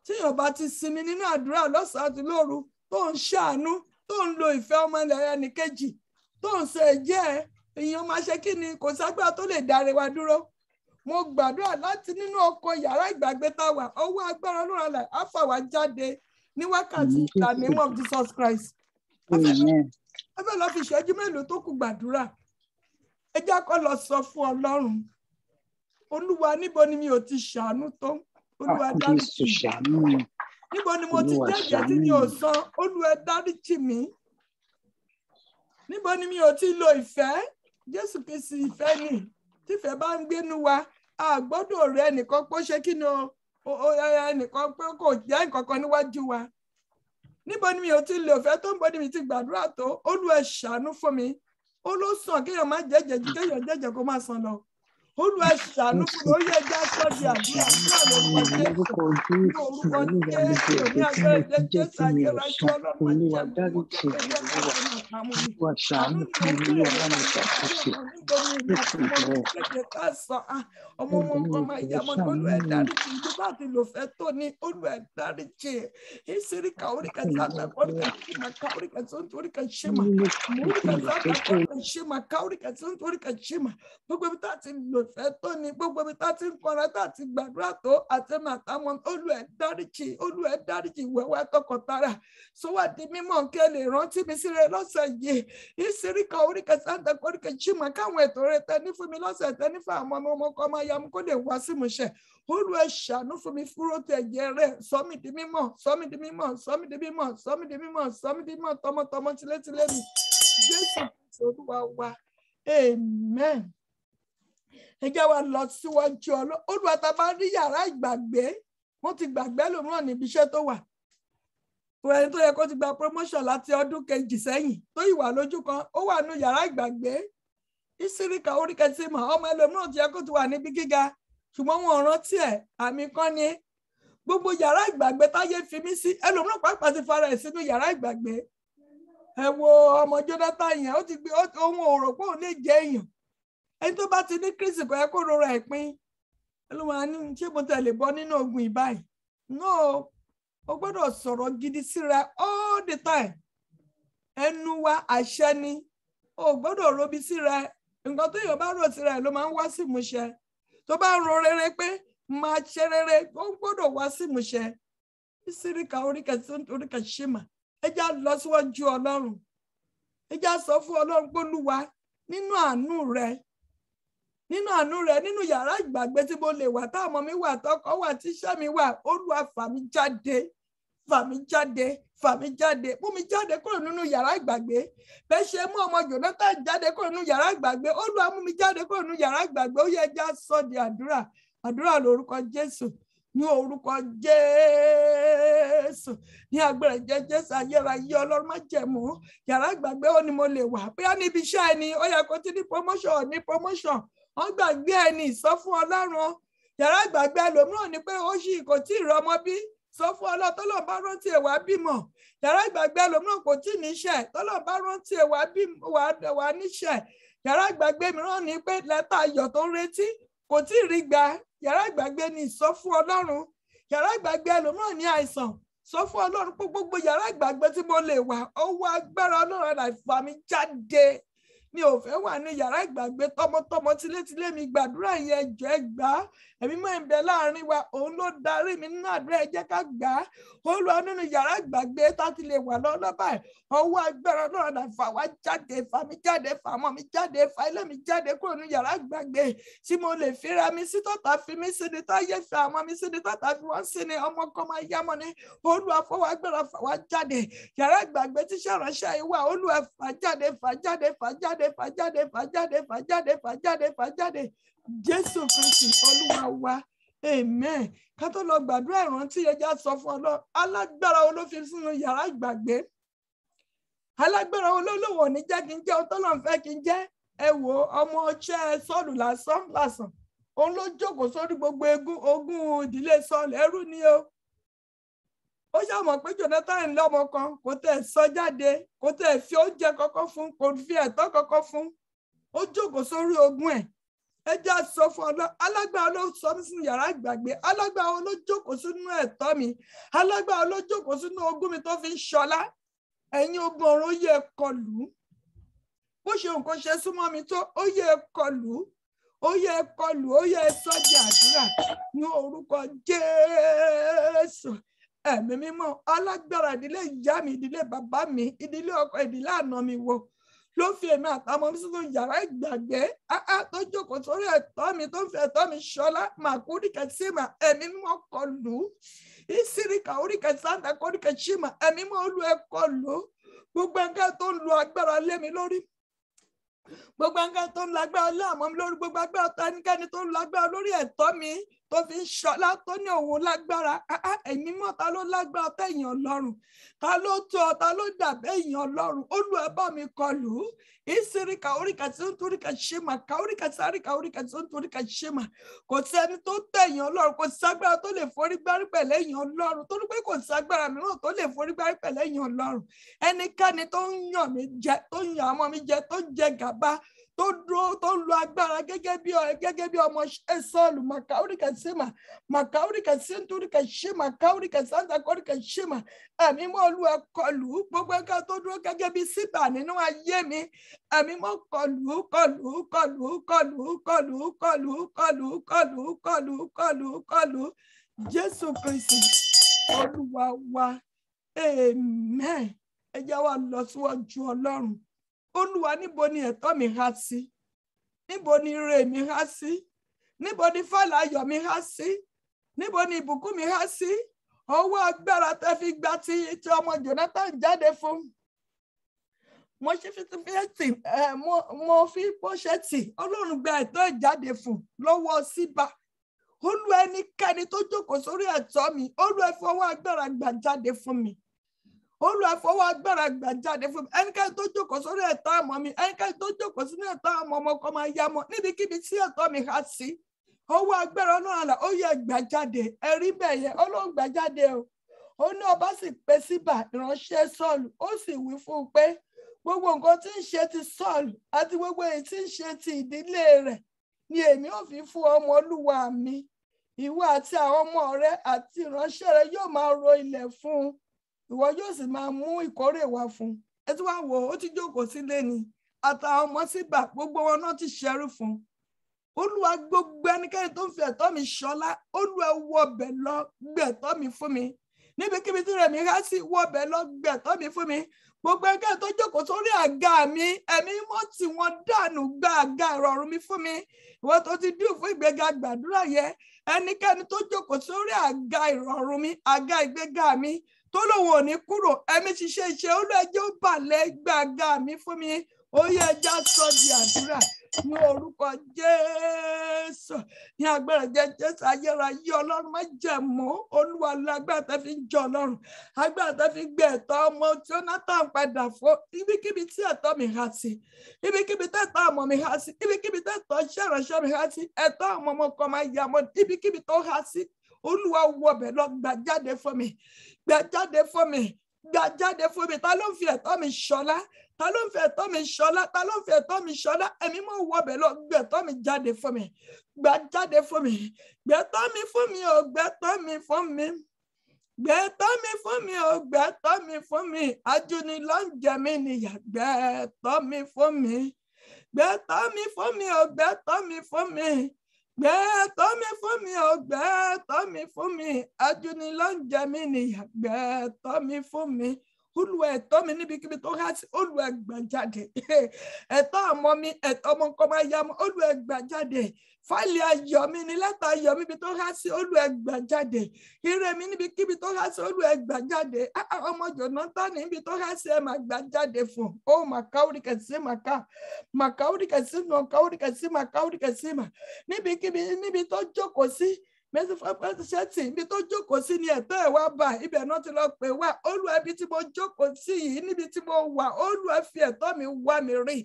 Tí èèyàn bá ti sinmi nínú àdúrà lọ́sàn-án àti lóru tó ń ṣàánú tó ń lo ìfẹ́ ọmọ ẹnìkejì tó ń ṣe ẹ̀jẹ̀ èèyàn máa ṣe kí ni kò ságbá tó lè dáre wa dúró. mo gbàdúrà láti nínú oko yàrá ìgbàgbé tá a wà ọwọ́ agbára Ọlọ́run alààyè á fà wá jáde ní wákàtí in the name of Jesus Christ. ẹ fẹ́ lọ fi ìṣẹ́jú mélòó tó kù gbàdúrà. Ẹ jẹ́ kó lọ sọ fún Ọlọ́run. Olúwa, níbo ni mi ò ti ṣàánú tó? Olúwa dáríjì mi. Níbo ni mo ti jẹ́jẹ́ tí mi ò san? Olúwa dáríjì mi. Níbo ni mi ò ti lo ìfẹ́? Jésù Kristi ìfẹ́ ni. Tí ìfẹ́ bá ń gbénú wa, a gbọ́dọ̀ rẹ ẹnìkan pé ó ṣe kí ni ẹnìkan pé kò jẹ́ nǹkan kan níwájú wa. Níbo ni mi ò ti lo ìfẹ́ tó ń bọ́ ni mi ti gbàdúrà tó? Olúwa ṣàánú fún mi. Ó ló sàn kéèyàn má jẹ́jẹ́ ju kéèyàn jẹ́jẹ́ kó má san lọ. Olúwa ṣàánú fún mi. Ó yẹ ẹja sọ́ọ̀dì àdúrà ní orúkọ Jésù ní agbára Jésù ayérayé Ọlọ́run Olúwa dáríjì Olúwa ṣàánú fún mi Olúwa bá mi ṣàkóso ọmọ kan máa yá ọmọ Olúwa dáríjì ibi bá ti lò fẹ́ tó ní Olúwa dáríjì ìsíríkà oríkà sábà oríkà oríkà tó ń toríkà ṣéma oríkà sábà oríkà ṣéma ká oríkà tó ń toríkà ṣéma gbogbo ibi tá a ti lò fẹ́ tó ní gbogbo ibi tá a ti ń kọ́ra tá a ti gbàdúrà tó àti màtámọ́ Olúwa dáríjì wẹ́wẹ́ tọkọtara sọ́wọ́ di mímọ́ kí ẹ lè rántí mi síre lọ́sẹ̀ yìí ìsíríkà oríkà sábà oríkà ṣéma káwọn ètò rẹ tẹ ní fún mi lọ́sẹ̀ tẹ ní fún àwọn ọmọ ọkọ máa yá mi kó lè wá sí ìmúṣẹ. Olúwa ṣàánú fún mi fúró tẹ̀jẹ̀ rẹ̀ sọ mí di mímọ́ sọ mí di mímọ́ sọ mí di mímọ́ sọ mí di mímọ́ sọ mí di mímọ́ tọmọtọmọ tilétilé mi Jésù Kristi Olúwa wa amen. Ẹ jẹ́ wa lọ síwájú Olúwa tá a bá rí yàrá ìgbàgbé wọ́n ti gbàgbé lòmíràn níbi iṣẹ́ tó wà. Ẹni tó yẹ kó ti gba promotion láti ọdún kejì sẹ́yìn tó ìwà lójú kan ó wà nínú yàrá ìgbàgbé ìsíríkà oríkà tí mà ọmọ ẹlòmíràn ti yẹ kó ti wà níbi gíga ṣùgbọ́n wọn rántí ẹ̀ àmì kan ní gbogbo yàrá ìgbàgbé táyé fi mí sí ẹlòmíràn pàápàá ti fara ẹ̀ sínú yàrá ìgbàgbé. Ẹ wo ọmọ Jonathan yẹn ó ti gbé ohun òrò pé òun lè jẹ èèyàn ẹni tó bá ti ní Kristi kò yẹ kó rọra ẹ̀ pín ẹlòmíràn ní ṣé mo tẹ̀lé bọ́ nínú ogun ìbáyìí no o gbọ́dọ̀ sọ̀rọ̀ gidi síra all the time ẹnu wa àṣẹ ni o gbọ́dọ̀ robi síra nǹkan tó yàn bá rò síra ẹ̀ ló máa ń wá sí ìmúṣẹ tó bá ń ro rere pé máa ṣe rere ó gbọ́dọ̀ wá sí ìmúṣẹ ìsíríkà oríkà tí ó ń toríkà ṣémà ẹ já lọ síwájú Ọlọ́run ẹ já sọ fún Ọlọ́run pé Olúwa nínú àánú rẹ nínú yàrá ìgbàgbé tí mo lè wà táwọn ọmọ mi wà tọkọ wà tíṣẹ́ mi wà Olúwa fà mí jáde mú mi jáde kúrò nínú yàrá ìgbàgbé bẹ́ẹ̀ ṣe mú ọmọ Jonathan jáde kúrò nínú yàrá ìgbàgbé Olúwa mú mi jáde kúrò nínú yàrá ìgbàgbé ó yẹ já sọ di àdúrà lórúkọ Jésù ní orúkọ Jésù ní agbára Jésù ayérayé Ọlọ́run má jẹ̀mú yàrá ìgbàgbé ó ní mo lè wà bóyá níbi iṣẹ́ ẹni ó yẹ kó ti ní promotion wọ́n gbàgbé ẹni sọ fún Ọlọ́run yàrá ìgbàgbé ẹlòmíràn ni pé ó ṣì kò tí ì rọmọ bí sọ fún Ọlọ́run tọ́lọ́run bá rántí ẹ̀wà bímọ yàrá ìgbàgbé ẹlòmíràn kò tí ì níṣẹ́ tọ́lọ́run bá rántí ẹ̀wà níṣẹ́ yàrá ìgbàgbé mìíràn ni pé lẹ́tà ayọ̀ tó ń retí kò tí ì rí gbà yàrá ìgbàgbé ni sọ fún Ọlọ́run yàrá ìgbàgbé ẹlòmíràn ní àìsàn sọ fún Ọlọ́run pé gbogbo yàrá ìgbàgbé tí mo lè wà ọwọ́ agbára Ọlọ́run àdá fà mí jáde mi ò fẹ́ wà ní yàrá ìgbàgbé tọmọtọmọ tilétilé mi gbàdúrà yẹn ẹjọ́ ẹ gbà á ẹ̀mí mọ́ ń bẹ láàrin wa òun ló darí mi nínú àdúrà ẹ jẹ́ ká gbà á Olúwa nínú yàrá ìgbàgbé tá ti lè wà lọ́lọ́ báyìí ọwọ́ agbára náà dà fà wá jáde fà mí jáde fà mọ́ mi jáde fà ilé mi jáde kúrò ní yàrá ìgbàgbé tí mo lè fira mi sí tọ́ta fi mí sí ni táyé fi àmọ́ mi sí ni tọ́ta fi wọ́n sí ni ọmọ kan máa yá mọ́ ni Olúwa fọwọ́ agbára fà wá jáde yàrá ìgbàgbé tí ṣàránṣẹ́ ìwà Olúwa fà jáde Jésù Kristi Olúwa wa amen. Ká tó lọ gbàdúrà ìrántí ẹja sọ fún Ọlọ́run alágbára wo ló fi sínú yàrá ìgbàgbé alágbára wo ló lòwò ní jẹ́ kí n jẹ́ ohun tọ́lọ́run fẹ́ kí n jẹ́ ẹ wo ọmọ ọṣẹ́ Sọ́ọ̀lù lásán òun ló jókòó sórí gbogbo ogún ìdílé Sọ́ọ̀lù ẹrú ni o ó ṣàmọ̀ pé Jonathan lọ́mọ kan kò tẹ̀ sọ jáde kò tẹ̀ fi oúnjẹ kọ́kọ́ fún kò fi ẹ̀tọ́ kọ́kọ́ fún ó jókòó sórí ogún ẹ̀ ẹ já sọ fún Ọlọ́run alágbára ló sọ mí sínú yàrá ìgbàgbé alágbára ló jókòó sínú ẹ̀tọ́ mi alágbára ló jókòó sínú ogún mi tó fi ń ṣọlá ẹ̀yin ogun ọ̀run ó yẹ kọlù bó ṣe nǹkan ṣe súnmọ́ mi tó ó yẹ kọlù ó yẹ kọlù, ó yẹ sọ́jà àdúrà ní orúkọ Jésù. Ẹ̀mí mímọ́ alágbára ìdílé ìyá mi, ìdílé bàbá mi, ìdílé ọkọ, ìdílé àná mi wo ló fi èmi àtàwọn ọmọ mi sínú yàrá ìgbàgbé tó jókòó sórí ẹ̀tọ́ mi, tó ń fi ẹ̀tọ́ mi ṣọlá màkúrì kẹsíma. Ẹ̀mí mímọ́ kọlù ìsíríkà orí kẹsàndà kórí kẹsíma. ẹ̀mí mímọ́ olú ẹ kọlù gbogbo ẹ̀ka tó ń lo agbára lé mi lórí, gbogbo ẹ̀ka tó ń lo agbára lé àmọ́ mi lórí, gbogbo agbára tó ẹnikẹ́ni tó ń lo agbára lórí ẹ̀tọ́ mi tó fi ń ṣọlá tó ní òun lágbára. Ẹ̀mí mímọ́ ta ló lágbára tẹ̀yìn Ọlọ́run? Ta ló tó, ta ló dàbẹ́ èèyàn Ọlọ́run? Olú ẹ bá mi kọlù ìsíríkà oríkà tí ó ń torí kà ṣe mà ká oríkà sáríkà oríkà tí ó ń torí kà ṣe mà. Kò sí ẹni tó tẹ̀yìn Ọlọ́run, kò sí agbára tó lè forí gbárí pẹ̀lẹ́ èèyàn Ọlọ́run, torí pé kò sí agbára mìíràn tó lè forí gbárí pẹ̀lẹ́ èèyàn Ọlọ́run. Ẹnikẹ́ni tó ń yàn mí jẹ, tó ń yàn ọmọ mi jẹ, tó ń jẹ gàba, tó dúró, tó ń lo agbára gẹ́gẹ́ bí ọmọ Sọ́ọ̀lù màkàóríkà símà màkàóríkà síntúríkà ṣímà káóríkà sáńtàkóríkà ṣímà. Ẹ̀mí mọ́ olú ẹ kọlù gbogbo ẹ̀ka tó dúró gẹ́gẹ́ bí síbà nínú ayé mi. Ẹ̀mí mọ́ kọlù kọlù kọlù kọlù kọlù kọlù kọlù kọlù kọlù kọlù kọlù Jésù Kristi Olúwa wa. Amen. Ẹ jẹ́ wá lọ síwájú Ọlọ́run. Olúwa, níbo ni ẹ̀tọ́ mi há sí? Níbo ni ire mi há sí? Níbo ni fàlàyọ̀ mi há sí? Níbo ni ìbùkún mi há sí? Ọwọ́ agbára tẹ́ fi gba ti ọmọ Jonathan jáde fún. Mo ṣe fitifẹ́tì, mo fi pọ́ṣẹ́tì. Ọlọ́run gba ẹ̀tọ́ ìjáde fún lọ́wọ́ Síbà. Olúwa, ẹnikẹ́ni tó jókòó sórí ẹ̀tọ́ mi, Olúwa ẹ fọwọ́ agbára gbà jáde fún mi. Olúwa fọwọ́ agbára gbà jáde fún mi. Ẹnikẹ́ni tó jókòó sórí ẹ̀tọ́ ọmọ mi, ẹnikẹ́ni tó jókòó sínú ẹ̀tọ́ ọmọ ọkọ máa yá mọ́ níbikíbi tí ẹ̀tọ́ mi há sí. Ọwọ́ agbára Ọlọ́run àlà ó yẹ gbà jáde. Ẹ̀rí bẹ́ẹ̀ yẹn Ọlọ́run gbà jáde o. Ó ní ọba sì pe Síbà ìránṣẹ́ Sọ́ọ̀lù, ó sì wí fún un pé gbogbo nǹkan tí ń ṣe ti Sọ́ọ̀lù àti gbogbo èyí tí ń ṣe ti ìdílé rẹ̀ ni èmi ò fi fún ọmọ olúwa mi. Ìwọ àti àwọn ọmọ rẹ àti ìránṣẹ́ rẹ yóò máa ro ilẹ̀ fún un. Ìwọ yóò sì máa mú ìkórè wá fún. Ẹ tí wá wò ó ti jókòó sílé ni àtàwọn ọmọ Síbà gbogbo wọn náà ti ṣẹrú fún. Olúwa, gbogbo ẹnikẹ́ni tó ń fi ẹ̀tọ́ mi ṣọlá, Olúwa wọbẹ̀ lọ gbẹ̀tọ́ mi fún mi. Níbikíbi tí rẹ̀ mi há sí, wọbẹ̀ lọ gbẹ̀tọ́ mi fún mi. Gbogbo ẹnikẹ́ni tó jókòó sórí àga mi, ẹ̀mí mọ́ tí wọ́n dànù gba àga ìrọ̀rùn mi fún mi. Ìwọ tó ti dùn fún ìgbéga gbàdúrà yẹn, ẹnikẹ́ni tó jókòó sórí àga ìrọ̀rùn mi, àga ìgbéga mi, tó lóun ò ní kúrò, ẹ̀mí ṣiṣẹ́ iṣẹ́ olóòjẹ́ ó balẹ̀ gbàgà mi fún mi. Ó yẹ ẹja sọ di àdúrà ní orúkọ Jésù. Ní agbára Jésù ayérayé Ọlọ́run má jẹ̀mọ́. Olúwa lágbára tẹ́ fi ń jọ Ọlọ́run. Agbára tẹ́ fi gbé ẹ̀tọ́ ọmọ Jonathan padà fún ibikíbi tí ẹ̀tọ́ mi há sí. Ibikíbi tí ẹ̀tọ́ ọmọ mi há sí. Ibikíbi tí ẹ̀tọ́ iṣẹ́ ìránṣẹ́ mi há sí. Ẹ̀tọ́ ọmọ kan máa yà mọ́ ibikíbi tó há sí. Olúwa wọbẹ̀ lọ gbà jáde fún mi. Gbà jáde fún mi. Gbà jáde fún mi. Ta ló ń fi ẹ̀tọ́ mi ṣọlá? Ta ló ń fi ẹ̀tọ́ mi ṣọlá? Ta ló ń fi ẹ̀tọ́ mi ṣọlá? Ẹ̀mí mọ́ wọbẹ̀ lọ gbẹ̀tọ́ mi jáde fún mi. Gbà jáde fún mi. Gbẹ̀tọ́ mi fún mi o, gbẹ̀tọ́ mi fún mi. Gbẹ̀tọ́ mi fún mi o, gbẹ̀tọ́ mi fún mi. Ajúni ló ń jẹ mí níyà. Gbẹ̀tọ́ mi fún mi. Gbẹ̀tọ́ mi fún mi o, gbẹ̀tọ́ mi fún mi. Gbẹ̀tọ́ mi fún mi o, gbẹ̀tọ́ mi fún mi. Ajúni ló ń jẹ mí níyà. Gbẹ̀tọ́ mi fún mi. Olúwa ẹ̀tọ́ mi níbikíbi tó há sí, Olúwa gbà jáde. Ẹ̀tọ́ ọmọ mi, ẹ̀tọ́ ọmọ nǹkan máa yá mọ́, Olúwa gbà jáde. Fáìlì ayọ̀ mi ni lẹ́tà ayọ̀ mi níbi tó há sí, Olúwa gbà jáde. Ire mi níbikíbi tó há sí, Olúwa gbà jáde. Ọmọ Jonathan níbi tó há sí, ẹ máa gbà jáde fún. Ó màkàóríkà sí màkà. Màkàóríkà sí màkàóríkà sí màkàóríkà sí mà. Níbi tó jókòó sí. Mẹ́sì fún pẹ́sẹ́tì ibi tó jókòó sí ni ẹ̀tọ́ ẹ̀ wá bá ibẹ̀ náà ti lọ pè wá. Olúwa ibi tí mo jókòó sí yìí níbi tí mo wà, Olúwa fi ẹ̀tọ́ mi wá mi rí.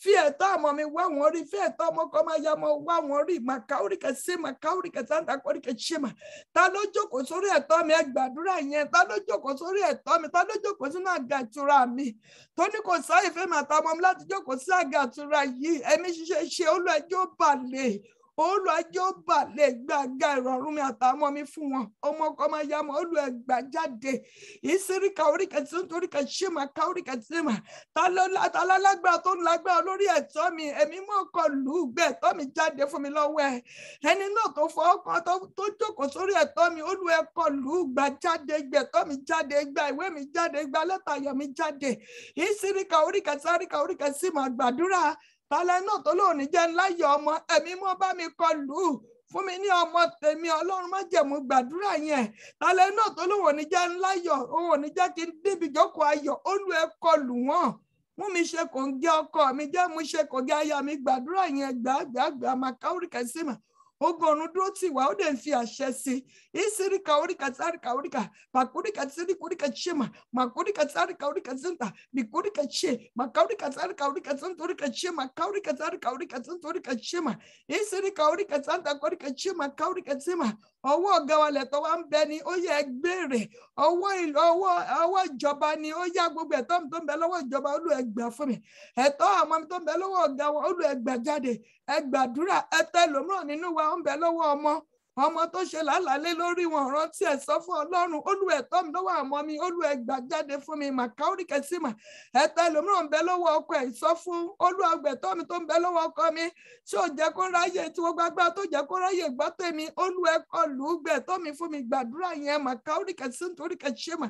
Fi ẹ̀tọ́ ọmọ mi wá wọn rí. Fi ẹ̀tọ́ ọmọ kan máa ya ọmọ wá wọn rí. Màkàóríkà sí màkàóríkà sáńtà kóríkà ṣímà. Ta ló jókòó sórí ẹ̀tọ́ mi? Ẹ gbàdúrà yẹn. Ta ló jókòó sórí ẹ̀tọ́ mi? Ta ló jókòó sínú àga ìtura mi? Tó ní kò sáyè fẹ́ màtá ọmọ mi láti jókòó sí àga ìtura yìí. Ẹ̀mí ṣiṣẹ́ ṣe Olúwa jọ̀ọ́ balẹ̀. olùwàjò balẹ̀ gbàgà ìrọ̀rùn mi àtàwọn mi fún wọn ọmọ ọkọ máa yá mọ́ olùwẹ̀gbà jáde ìsíríkà oríkà tí ó ń toríkà ṣé máa ká oríkà tí ó máa találágbára tó ń lágbára lórí ẹ̀tọ́ mi ẹ̀mí mọ́ ọkọ lù ú gbé ẹ̀tọ́ mi jáde fún mi lọ́wọ́ ẹ̀ ẹni náà tó fọ ọkàn tó jókòó sórí ẹ̀tọ́ mi olùwẹ̀kọ lù ú gbà jáde gbé ẹ̀tọ́ mi jáde gba ìwé mi jáde gba lẹ́tà ayọ̀ mi jáde ìsíríkà oríkà sáríkà oríkà sí máa gbàdúrà tálẹ́ náà tó lóun ní jẹ́ ńláyọ̀ ọmọ ẹ̀mí mọ́ bá mi kọ lù ú fún mi ní ọmọ tèmi ọlọ́run má jẹ̀mú gbàdúrà yẹn tálẹ́ náà tó lóun ní jẹ́ ńláyọ̀ òun ò ní jẹ́ kí n débi jókòó ayọ̀ olú ẹ kọ lù wọ́n mú mi ṣe kò ń gé ọkọ mi jẹ́ mú ṣe kò gé aya mi gbàdúrà yẹn gbàgbà máa káwóríkà sí mà ogun ọ̀run dúró tì wá ó dẹ̀ ń fi àṣẹ sí ìsíríkà oríkà sáríkà oríkà pàkúríkà síríkà oríkà ṣèmà màkúríkà sáríkà oríkà síntà bìkúríkà ṣe màkàríkà sáríkà oríkà síntà oríkà ṣe màkàríkà sáríkà oríkà síntà oríkà ṣèmà ìsíríkà oríkà sántà oríkà ṣe màkàríkà ṣèmà ọwọ́ ọ̀gá wa lẹ̀tọ́ wa ń bẹ ni ó yẹ gbèrè ọwọ́ ìjọba ni ó yá gbogbo ẹ̀tọ́ mi tó ń bẹ lọ́wọ́ ìjọba olú ẹgbà fún mi ẹ̀tọ́ àwọn mi tó ń bẹ lọ́wọ́ ọ̀gá wa olú ẹgbà jáde ẹgbàdúrà ẹ̀tọ́ ẹlòmíràn nínú wa ń bẹ lọ́wọ́ ọmọ tó ṣe lálàálé lórí wọn rántí ẹ sọ fún Ọlọ́run olú ẹ̀tọ́ mi lọ́wọ́ àmọ́ mi olú ẹgbà jáde fún mi màkàórí kẹsìmà ẹ̀tọ́ ẹlòmíràn ń bẹ lọ́wọ́ ọkọ ẹ sọ fún olú ẹgbẹ̀tọ́ mi tó ń bẹ lọ́wọ́ ọkọ mi tí ò jẹ́ kó ráyè tí wọ́n gbàgbà tó jẹ́ kó ráyè gbọ́ tèmi olú ẹkọ lù ú gbẹ̀tọ́ mi fún mi gbàdúrà yẹn màkàórí kẹsìntorí kẹsìmà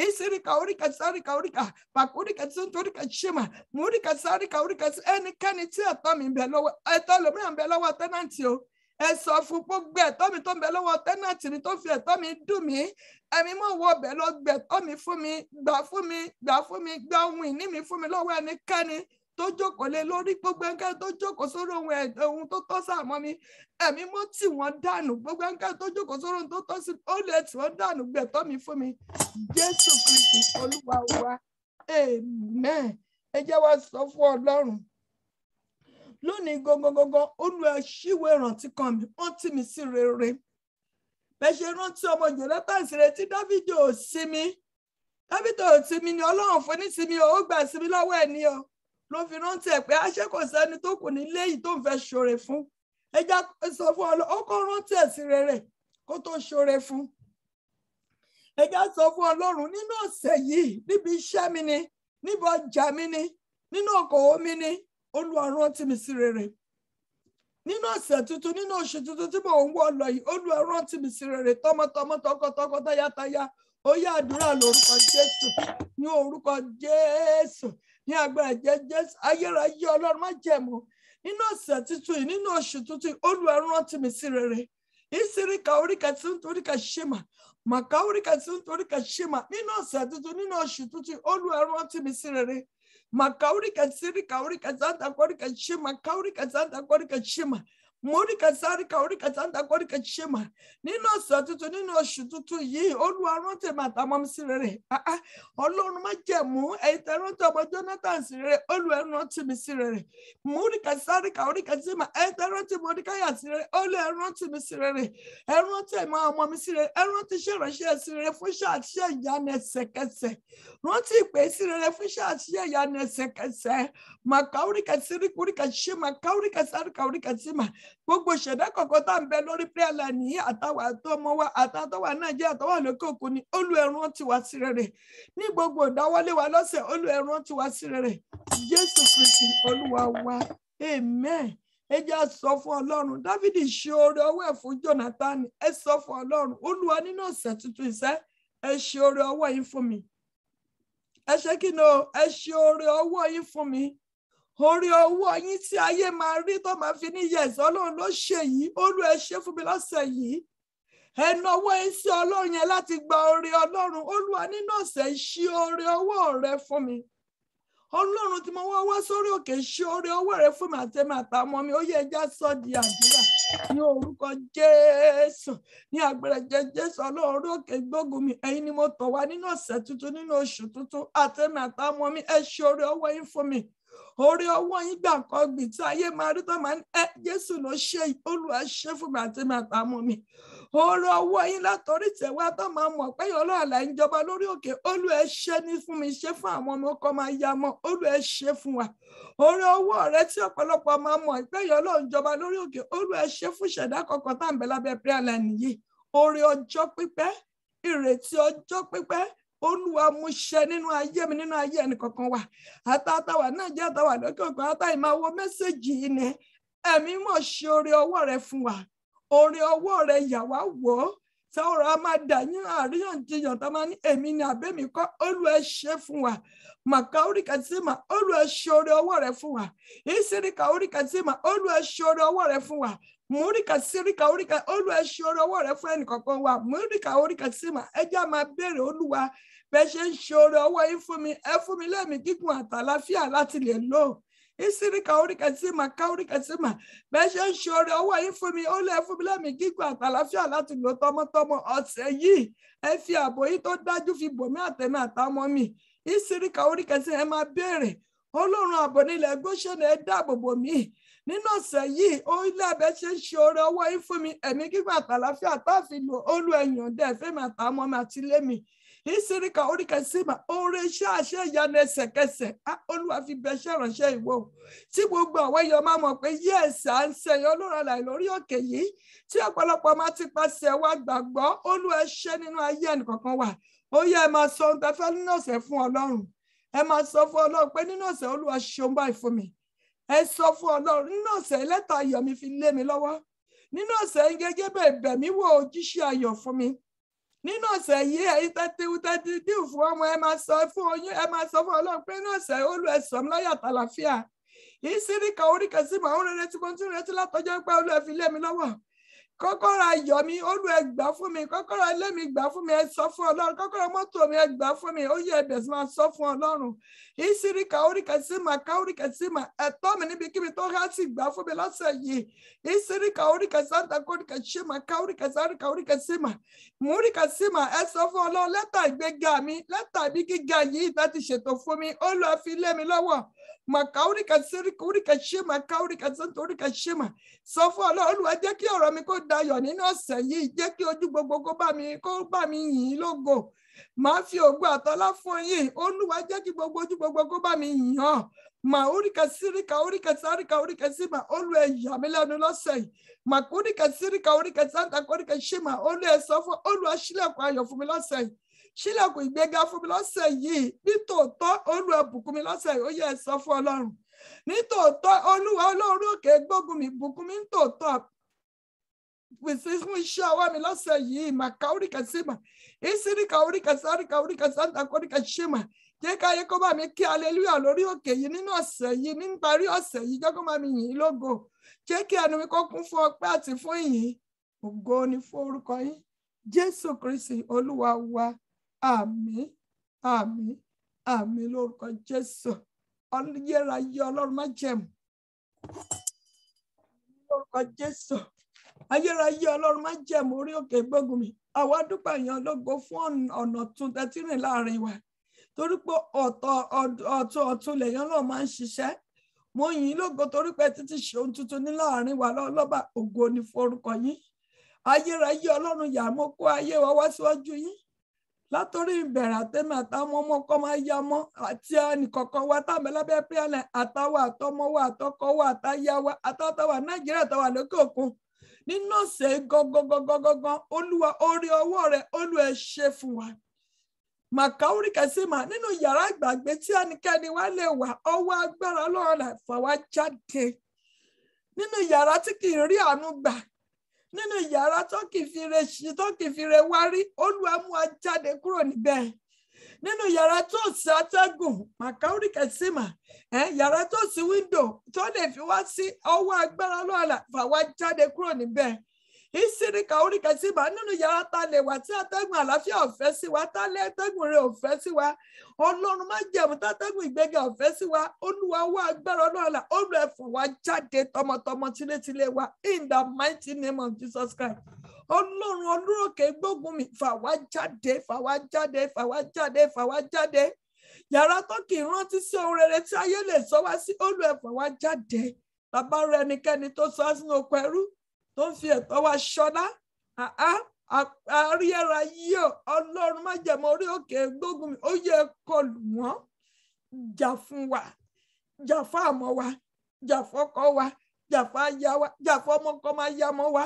ìsíríkà orí kẹsàríkà oríkà pàkúrí kẹsìntorí kẹsìmà múrí kẹsàríkà orí kẹsì ẹnikẹ́ni tí ẹ̀tọ́ mi ń bẹ lọ́wọ́ ẹ̀tọ́ ẹlòmíràn ń bẹ lọ́wọ́ tẹ́nàntì o ẹ sọ fún gbogbo ẹ̀tọ́ mi tó ń bẹ lọ́wọ́ tẹ́nàtì ni tó fi ẹ̀tọ́ mi dùn mí ẹ̀mí mọ̀ wọ ọbẹ̀ lọ gbẹ̀tọ́ mi fún mi gbà fún mi gba ohun ìní mi fún mi lọ́wọ́ ẹnikẹ́ni tó jókòó lé lórí gbogbo ẹnikẹ́ni tó jókòó sórí ohun tó tọ́ sàmọ́ mi ẹ̀mí mọ̀ tí wọ́n dànù gbogbo ẹnikẹ́ni tó jókòó sórí ohun tó tọ́ sí ó lè tí wọ́n dànù gbẹ̀tọ́ mi fún mi Jésù Kristi Olúwa wa amen ẹ jẹ́ wá sọ fún Ọlọ́run lónìí gógógógó Olúwa ṣíwé ìrántí kan mi wọ́n tì mí sí rere bẹ́ẹ̀ ṣe rántí ọmọ Jónátánì sí rere tí Dáfídì ò sinmi ni Ọlọ́run fún ní sinmi ó gbà sinmi lọ́wọ́ ẹ̀ ní o ló fi rántí ẹ̀ pé àṣẹ kò sẹ́ni tó kù nílé yìí tó ń fẹ́ ṣoore fún ẹja sọ fún Ọlọ́run ó kọ́ rántí ẹ̀ sí rere kó tó ṣoore fún ẹja sọ fún Ọlọ́run nínú ọ̀sẹ̀ yìí níbi iṣẹ́ mi ni níbi ọjà mi ni nínú okòwò mi ni Olúwa rántí mi sí rere nínú ọ̀sẹ̀ tuntun nínú oṣù tuntun tí mò ń wọ̀ lọ yìí Olúwa rántí mi sí rere tọmọtọmọ tọkọtọkọ tayátayá ó yá àdúrà lórúkọ Jésù ní orúkọ Jésù ní agbára ẹ̀jẹ̀ Jésù ayérayé Ọlọ́run má jẹ̀mú nínú ọ̀sẹ̀ tuntun yìí nínú oṣù tuntun yìí Olúwa rántí mi sí rere ìsíríkà oríkà tí ń toríkà ṣèmà màkà oríkà tí ń toríkà ṣèmà nínú ọ̀sẹ̀ tuntun nínú oṣù tuntun yìí Olúwa rántí mi sí rere makaurika sirika urika santa korika shima kaurika santa korika shima murika sarika urika santa korika shima nínú ọ̀sẹ̀ tuntun nínú oṣù tuntun yìí Olúwa rántí mi àtàwọn mi sí rere Ọlọ́run má jẹ̀mú ẹ̀yin tẹ́ rántí ọmọ Jonathan sí rere Olúwa rántí mi sí rere murika sarika urika shima ẹ̀yin tẹ́ rántí Mordecai sí rere Olúwa rántí mi sí rere ẹ rántí ẹ̀mọ ọmọ mi sí rere ẹ rántí iṣẹ́ ìránṣẹ́ sí rere fún iṣẹ́ àṣẹ ìyanu ẹsẹ̀kẹsẹ̀ rántí ìpè sí rere fún iṣẹ́ àṣẹ ìyanu ẹsẹ̀kẹsẹ̀ makaurika sirika urika shima kaurika sarika urika shima gbogbo ìṣẹ̀dá kọ̀ọ̀kan tá ń bẹ lórí prayer line ní àtàwọn àtọmọ wa àtàtọwà Nàìjíríà àtọwà lókè òkun ní Olúwa rántí wa sí rere ní gbogbo ìdáwọ́lé wa lọ́sẹ̀ Olúwa rántí wa sí rere Jésù Kristi Olúwa wa amen ẹ jẹ́ á sọ fún Ọlọ́run Dáfídì ṣe oore ọwọ́ ẹ̀ fún Jonathan ẹ sọ fún Ọlọ́run Olúwa nínú ọ̀sẹ̀ tuntun iṣẹ́ ẹ ṣe oore ọwọ́ yín fún mi ẹ ṣe kí ni o ẹ ṣe oore ọwọ́ yín fún mi orí ọwọ́ yín tí ayé máa rí tó máa fi ní yẹ̀sì Ọlọ́run ló ṣe yìí Olúwa ẹ ṣe fún mi lọ́sẹ̀ yìí ẹnu ọwọ́ yín sí Ọlọ́run yẹn láti gba oore Ọlọ́run Olúwa nínú ọ̀sẹ̀ ṣí oore ọwọ́ rẹ fún mi Ọlọ́run tí mo wá sórí òkè ṣí oore ọwọ́ rẹ fún mi àtẹ̀mí àtàwọn mi ó yẹ ẹja sọ di àdúrà ní orúkọ Jésù ní agbára Jésù Ọlọ́run orí òkè gbógun mi ẹ̀yin ni mo tọ̀ wá nínú ọ̀sẹ̀ tuntun nínú oṣù tuntun àtẹ̀mí àtàwọn mi ẹ ṣí oore ọwọ́ yín fún mi orí ọwọ́ yín gbà kan gbì tí ayé máa rí tó máa ń Jésù ló ṣe Olúwa ṣe fún mi àti mi àtàmọ́ mi orí ọwọ́ yín látọrí tẹ̀wá tó máa mọ̀ pé Ọlọ́run àlàyé ń jọba lórí òkè Olúwa ṣe ní fún mi ṣe fún àwọn ọmọ ọkọ máa ya mọ́ Olúwa ṣe fún wa orí ọwọ́ rẹ tí ọ̀pọ̀lọpọ̀ máa mọ̀ pé Ọlọ́run jọba lórí òkè Olúwa ṣe fún ìṣẹ̀dá kọ̀ọ̀kan tá à ń bẹ lábẹ́ prayer line yìí orí ọjọ́ pípẹ́ ìrètí ọjọ́ pípẹ́ Olúwa mú ṣẹ nínú ayé mi nínú ayé ẹnì kọ̀ọ̀kan wa àtàtàwà náà jẹ́ àtàwà lókè òkun àtàyè máa wo mẹ́sẹ̀gì yìí ni ẹ̀mí mọ̀ ṣe orí ọwọ́ rẹ fún wa orí ọwọ́ rẹ yà wá wò ó tí ọ̀rọ̀ a máa dà yín àríyànjiyàn tá a máa ní èmi ni àbẹ́mi kọ́ Olúwa ṣe fún wa màkàórí kàtíma Olúwa ṣe orí ọwọ́ rẹ fún wa ìsírí kàórí kàtíma Olúwa ṣe orí ọwọ́ rẹ fún wa múríkà síríkà oríkà Olúwa ṣe orí ọwọ́ rẹ fún ẹnì kọ̀ọ̀kan wa múríkà oríkà síma ẹjẹ́ a máa béèrè Olúwa bẹ́ẹ̀ ṣe ń ṣe orí ọwọ́ yín fún mi ẹ fún mi lẹ́mìí gígùn àtàlàfíà láti lè lò ìsíríkà oríkà síma káóríkà síma bẹ́ẹ̀ ṣe ń ṣe orí ọwọ́ yín fún mi ó lè fún mi lẹ́mìí gígùn àtàlàfíà láti lò tọmọtọmọ ọ̀sẹ̀ yìí ẹ fi ààbò yín tó dájú fi bò mí àtẹ̀mí àtàmọ́ mi ìsíríkà oríkà síma ẹ máa béèrè Ọlọ́run ààbò nílẹ̀ Góṣẹ́nì ẹ dáàbò bò mí nínú ọ̀sẹ̀ yìí ó ilé abẹ́ ṣe ń ṣe oore ọwọ́ yín fún mi ẹ̀mí gígùn àtàlàfíà tá a fi lò Olú ẹ̀yàn dẹ̀ fẹ́mi àtàmọ́ mi àti ilé mi ìsíríkà oríkà síma oore iṣẹ́ àṣẹ ìyanu ẹsẹ̀kẹsẹ̀ Olúwa fi bẹṣẹ́ ránṣẹ́ ìwọ tí gbogbo àwọn èèyàn máa mọ̀ pé yẹ́ẹ̀sì à ń sẹ̀yìn Ọlọ́run àlàyé lórí òkè yìí tí ọ̀pọ̀lọpọ̀ máa ti pàṣẹ wa gbàgbọ́ Olúwa ṣe nínú ayé ẹnìkọ̀ọ̀kan wa ó yẹ ẹ máa sọ ohun tẹ́ fẹ́ nínú ọ̀sẹ̀ fún Ọlọ́run ẹ máa sọ fún Ọlọ́run pé nínú ọ̀sẹ̀ Olúwa ṣeun báyìí fún mi ẹ sọ fún Ọlọ́run nínú ọ̀sẹ̀ lẹ́tà ayọ̀ mi fi lé mi lọ́wọ́ nínú ọ̀sẹ̀ yín gẹ́gẹ́ bẹ́ẹ̀ bẹ̀ mí wò ojúṣe ayọ̀ fún mi nínú ọ̀sẹ̀ yìí ẹ̀yin tẹ́tí díù fún ọmọ ẹ máa sọ fún oyún ẹ máa sọ fún Ọlọ́run pé nínú ọ̀sẹ̀ Olúwa sọ mí láyọ̀ àtàlàfíà yìí síríkà oríkà síma ó rere tí mo tún retí látọjọ́ pé Olúwa fi lé mi lọ́wọ́ kọ́kọ́rọ́ ayọ̀ mi Olúwa gbà fún mi kọ́kọ́rọ́ ilé mi gbà fún mi ẹ sọ fún Ọlọ́run kọ́kọ́rọ́ mọ́tò mi ẹ gbà fún mi ó yẹ ẹbẹ̀ sí máa sọ fún Ọlọ́run ìsíríkà oríkà síma káoríkà síma ẹ̀tọ́ mi níbikíbi tó há sí gbà fún mi lọ́sẹ̀ yìí ìsíríkà oríkà sáńtà kóríkà síma káoríkà sáríkà oríkà síma múríkà síma ẹ sọ fún Ọlọ́run lẹ́tà ìgbéga mi lẹ́tà ìbí gíga yìí bá ti ṣètò fún mi Olúwa fi lé mi lọ́wọ́ makaurika sirika urika shima kaurika santo urika shima sọ fún Ọlọ́run Olúwa jẹ́ kí ọ̀rọ̀ mi kó dayọ̀ nínú ọ̀sẹ̀ yìí jẹ́ kí ojú gbogbo kó bá mi yìn lógo máa fi ògo àtọlá fún yín Olúwa jẹ́ kí gbogbo ojú gbogbo kó bá mi yìn ọ́ maurika sirika urika sarika urika shima Olúwa yà mí lẹ́nu lọ́sẹ̀ yìí makurika sirika urika santa kurika shima Olúwa sọ fún Olúwa ṣílẹ̀kùn ayọ̀ fún mi lọ́sẹ̀ yìí ṣílẹ̀kùn ìgbéga fún mi lọ́sẹ̀ yìí nítòótọ́ Olúwa bùkún mi lọ́sẹ̀ yìí ó yẹ sọ fún Ọlọ́run nítòótọ́ Olúwa Ọlọ́run òkè gbógun mi bùkún mi nítòótọ́ pèsè fún iṣẹ́ ọwọ́ mi lọ́sẹ̀ yìí màkàóríkà síma ìsíríkà oríkà sáríkà oríkà sáńtà kóríkà ṣíma jẹ́ káyé kó bá mi kí aleluya lórí òkè yìí nínú ọ̀sẹ̀ yìí níparí ọ̀sẹ̀ yìí jẹ́ kó bá mi yìn lógo jẹ́ kí ẹnu mi kó kún fún ọpẹ́ àti fún ìyìn ògo ni fún orúkọ yín Jésù Kristi Olúwa wa. Àmín, àmín, àmín lórúkọ Jésù. Ayérayé Ọlọ́run má jẹ̀mú. Lórúkọ Jésù. Ayérayé Ọlọ́run má jẹ̀mú orí òkè gbógun mi. Àwa dúpẹ́ yàn lógo fún ọ̀nà tún tẹ́tí rìn láàrin wa. Torí pé ọ̀tún lèèyàn náà máa ń ṣiṣẹ́. Mo yìn lógo torí pé títí ṣe ohun tuntun ní láàrin wa lọ́ba ògo ni fún orúkọ yín. Ayérayé Ọlọ́run yà mọ́ kó ayé wa wá síwájú yín. Látòrí ìbẹ̀rẹ̀ àtẹ́mẹ́ àtàwọn ọmọ ọkọ máa yá mọ́ àti ẹnìkọ̀ọ̀kan wa táwọn ẹlẹ́bẹ̀ẹ́ pẹ́ẹ́lẹ̀ àtàwọn àtọmọ wa àtọkọ wa àtàyà wa àtàwọn Nàìjíríà àtàwọn lókè òkun nínú ọ̀sẹ̀ gangan Olúwa orí ọwọ́ rẹ̀ Olúwa ṣe fún wa. Màkàórí kẹsìmà nínú yàrá ìgbàgbé tí ẹnikẹ́ni wá lè wà ọwọ́ agbára Ọlọ́run là fà wá jáde nínú yàrá tí kì í rí àánú gbà. Nínú yàrá tó kì í fi re wá rí Olúwa mú wa jáde kúrò níbẹ̀. Nínú yàrá tó sí atẹ́gùn màkàórí kẹsìmà yàrá tó sí wíńdò tó lè fi wá sí ọwọ́ agbára lọ́la fà wá jáde kúrò níbẹ̀. Ìsìríkà orí kẹsìmà nínú yàrá tá lè wà tí atẹ́gùn àlàáfíà ọ̀fẹ́ sí wa tá lé atẹ́gùn rẹ̀ ọ̀fẹ́ sí wa Ọlọ́run má jẹ̀mú tátẹ́gùn ìgbéga ọ̀fẹ́ sí wa Olúwa wá agbára lọ́la Olúwa fà wá jáde tọmọtọmọ tílétílé wa in the mighty name of Jesus Christ. Ọlọ́run olóòkè gbógun mi fà wá jáde fà wá jáde fà wá jáde fà wá jáde yàrá tó kì í rántí sí ohun rere tí ayé lè sọ wá sí, Olúwa ẹ fà wá jáde. Bàbá rẹ ẹnikẹ́ni tó sọ sínú oko ẹrú tó ń fi ẹ̀tọ́ wa ṣọlá, àríyára yìí o, Ọlọ́run má jẹ̀mọ́ orí òkè gbógun mi, ó yẹ kọlù wọ́n. Jà fún wa, jà fún àmọ́ wa, jà fọ́kọ wa, jà fún aya wa, jà fún ọmọ kan máa yá mọ́ wa.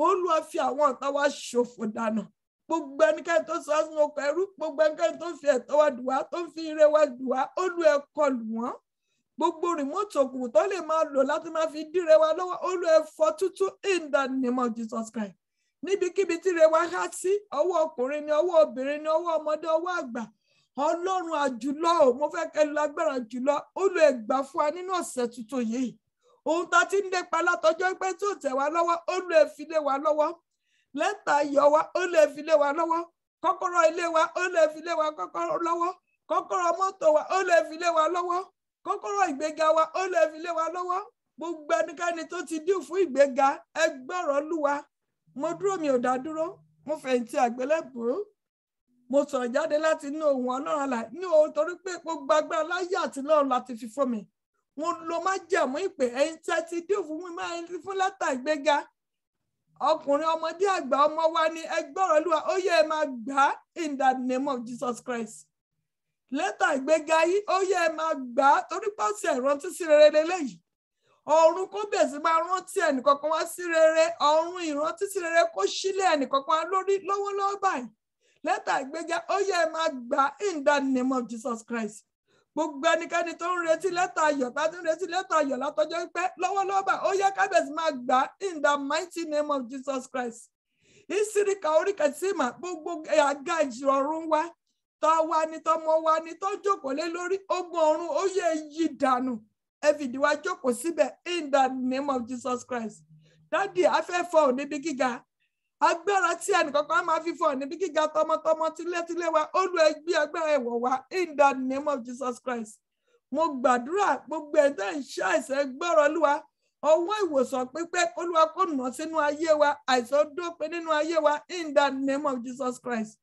Olúwa fi àwọn ọ̀tá wa ṣòfò dànù. Gbogbo ẹnikẹ́ni tó sọ sínú oko ẹrú, gbogbo ẹnikẹ́ni tó fi ẹ̀tọ́ wa dùn wá, tó fi ire wa dùn wá, Olúwa ẹ kọlù wọ́n. Gbogbo rìmọ́tò òkùnkùn tó lè máa lò láti máa fi díre wa lọ́wọ́, Olúwa ẹ fọ́ tútú in the name of Jesus Christ. Níbikíbi tí ire wa há sí, ọwọ́ ọkùnrin ni, ọwọ́ obìnrin ni, ọwọ́ ọmọdé, ọwọ́ àgbà, Ọlọ́run àjùlọ o, mo fẹ́ kẹ́ lágbára jùlọ, Olúwa ẹ gbà fún wa nínú ọ̀sẹ̀ tuntun yìí. Ohun tá ti ń lépa látọjọ́ pé tí ò tẹ̀ wá lọ́wọ́, Olúwa ẹ fi lé wa lọ́wọ́. Lẹ́tà ayọ̀ wa, Olúwa ẹ fi lé wa lọ́wọ́. Kọ́kọ́rọ́ ilé wa, Olúwa ẹ fi lé wa kọ́kọ́rọ́ lọ́wọ́. Kọ́kọ́rọ́ mọ́tò wa, Olúwa ẹ fi lé wa lọ́wọ́. Kọ́kọ́rọ́ ìgbéga wa, Olúwa ẹ fi lé wa lọ́wọ́. Gbogbo ẹnikẹ́ni tó ti dín fún ìgbéga, ẹ gbọ́rọ̀ Olúwa. Mo dúró, mi ò dá dúró, mo fẹ̀yìntì àgbélébùú. Mo sọ̀rọ̀ jáde láti inú ohùn Ọlọ́run àlàyé ní ohun torí pé gbogbo agbára láyé àti lọ́run láti fi fún mi. Mo lo májẹ̀mú ìpè, ẹ̀yin tí ẹ ti dín fún mi máa ń fún lẹ́tà ìgbéga. Ọkùnrin, ọmọdé, àgbà, ọmọ wa ni ẹ gbọ́rọ̀ Olúwa, ó yẹ ẹ máa gbà á in the name of Jesus Christ. Lẹ́tà ìgbéga yìí, ó yẹ ẹ máa gbà á torí pé ọ̀sẹ̀ ìrántí sí rere lélẹ́yìí. Ọ̀run kó bẹ̀ sí máa rántí ẹnìkankan wá sí rere. Ọ̀run ìrántí sí rere kó sílẹ̀ ẹnìkankan wá lórí lọ́wọ́lọ́wọ́ báyìí. Lẹ́tà ìgbéga, ó yẹ ẹ máa gbà á in the name of Jesus Christ. Gbogbo ẹnikẹ́ni tó ń retí lẹ́tà ayọ̀, tá ti ń retí lẹ́tà ayọ̀ látọjọ́ pẹ́ lọ́wọ́lọ́wọ́ báyìí, ó yẹ kábẹ̀sì máa gbà á in the mighty name of Jesus Christ. Ìsíríkà oríkà sí mà gbogbo àga ìrọ̀rùn wa, tọ́ wa ni, tọ́mọ wa ni, tó jókòó lé lórí ogun ọ̀run, ó yẹ yí dànù. Ẹ fìdí wa jókòó síbẹ̀ in the name of Jesus Christ. Dádì, afẹ́fọ́ ò níbi gíga. Agbára tí ẹnìkankan máa fi fọ́ níbi gíga tọmọtọmọ tílétílé wa, Olúwa ẹ gbé agbára ẹ̀wọ̀ wa in the name of Jesus Christ. Mo gbàdúrà gbogbo ẹ̀dá ìṣàìsàn gbọ́rọ̀ Olúwa, ọwọ́ ìwòsàn pípé Olúwa kó nà sínú ayé wa, àìsàn dópin nínú ayé wa in the name of Jesus Christ.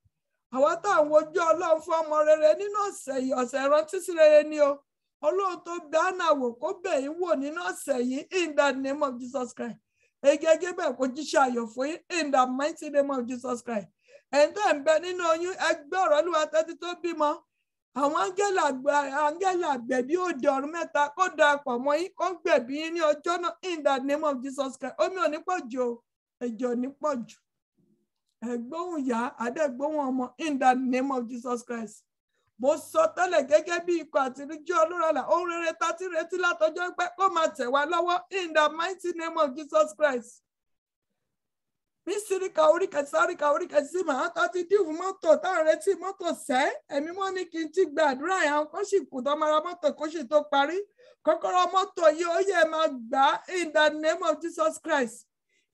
Àwọn táwọn ojú Ọlọ́run fún ọmọ rere nínú ọ̀sẹ̀ yìí, ọ̀sẹ̀ ìrántí sí rere ni o. Ọlọ́run tó bẹ Hánà wò kó bẹ̀ yín wò nínú ọ̀sẹ̀ yìí in the name of Jesus Christ. Egege bẹ́ẹ̀ kó jíṣẹ́ ayọ̀ fún yín in the mighty name of Jesus Christ. Ẹ̀yin tó ń bẹ nínú oyún, ẹgbẹ́ ọ̀rọ̀ Olúwa tẹ́tí tó bímọ. Àwọn áńgẹ́lì àgbẹ̀bí òde ọ̀run mẹ́ta kó darapọ̀ mọ́ yín, kó gbẹ̀bí yín ní ọjọ́ náà in the name of Jesus Christ. Omi ò ní pọ̀ jù o, ẹ̀jẹ̀ ò ní pọ̀ jù. Ẹ̀gbóhùn ìyá, àdẹ́gbóhùn ọmọ in the name of Jesus Christ. Mo sọ tẹ́lẹ̀ gẹ́gẹ́ bí ikọ̀ àti ìríjú Olúralà, ohun rere tá ti retí látọjọ́ pẹ́ kó máa tẹ̀ wá lọ́wọ́ in the mighty name of Jesus Christ. Mísíríkà oríkà sáríkà oríkà sí màá tá ti dìbò mọ́tò táwọn retí mọ́tò sẹ́. Ẹ̀mí mọ́ ní kí n ti gbàdúrà yẹn kó sì kù tó mara mọ́tò kó sì tó parí. Kọ́kọ́rọ́ mọ́tò yìí ó yẹ máa gbà in the name of Jesus Christ.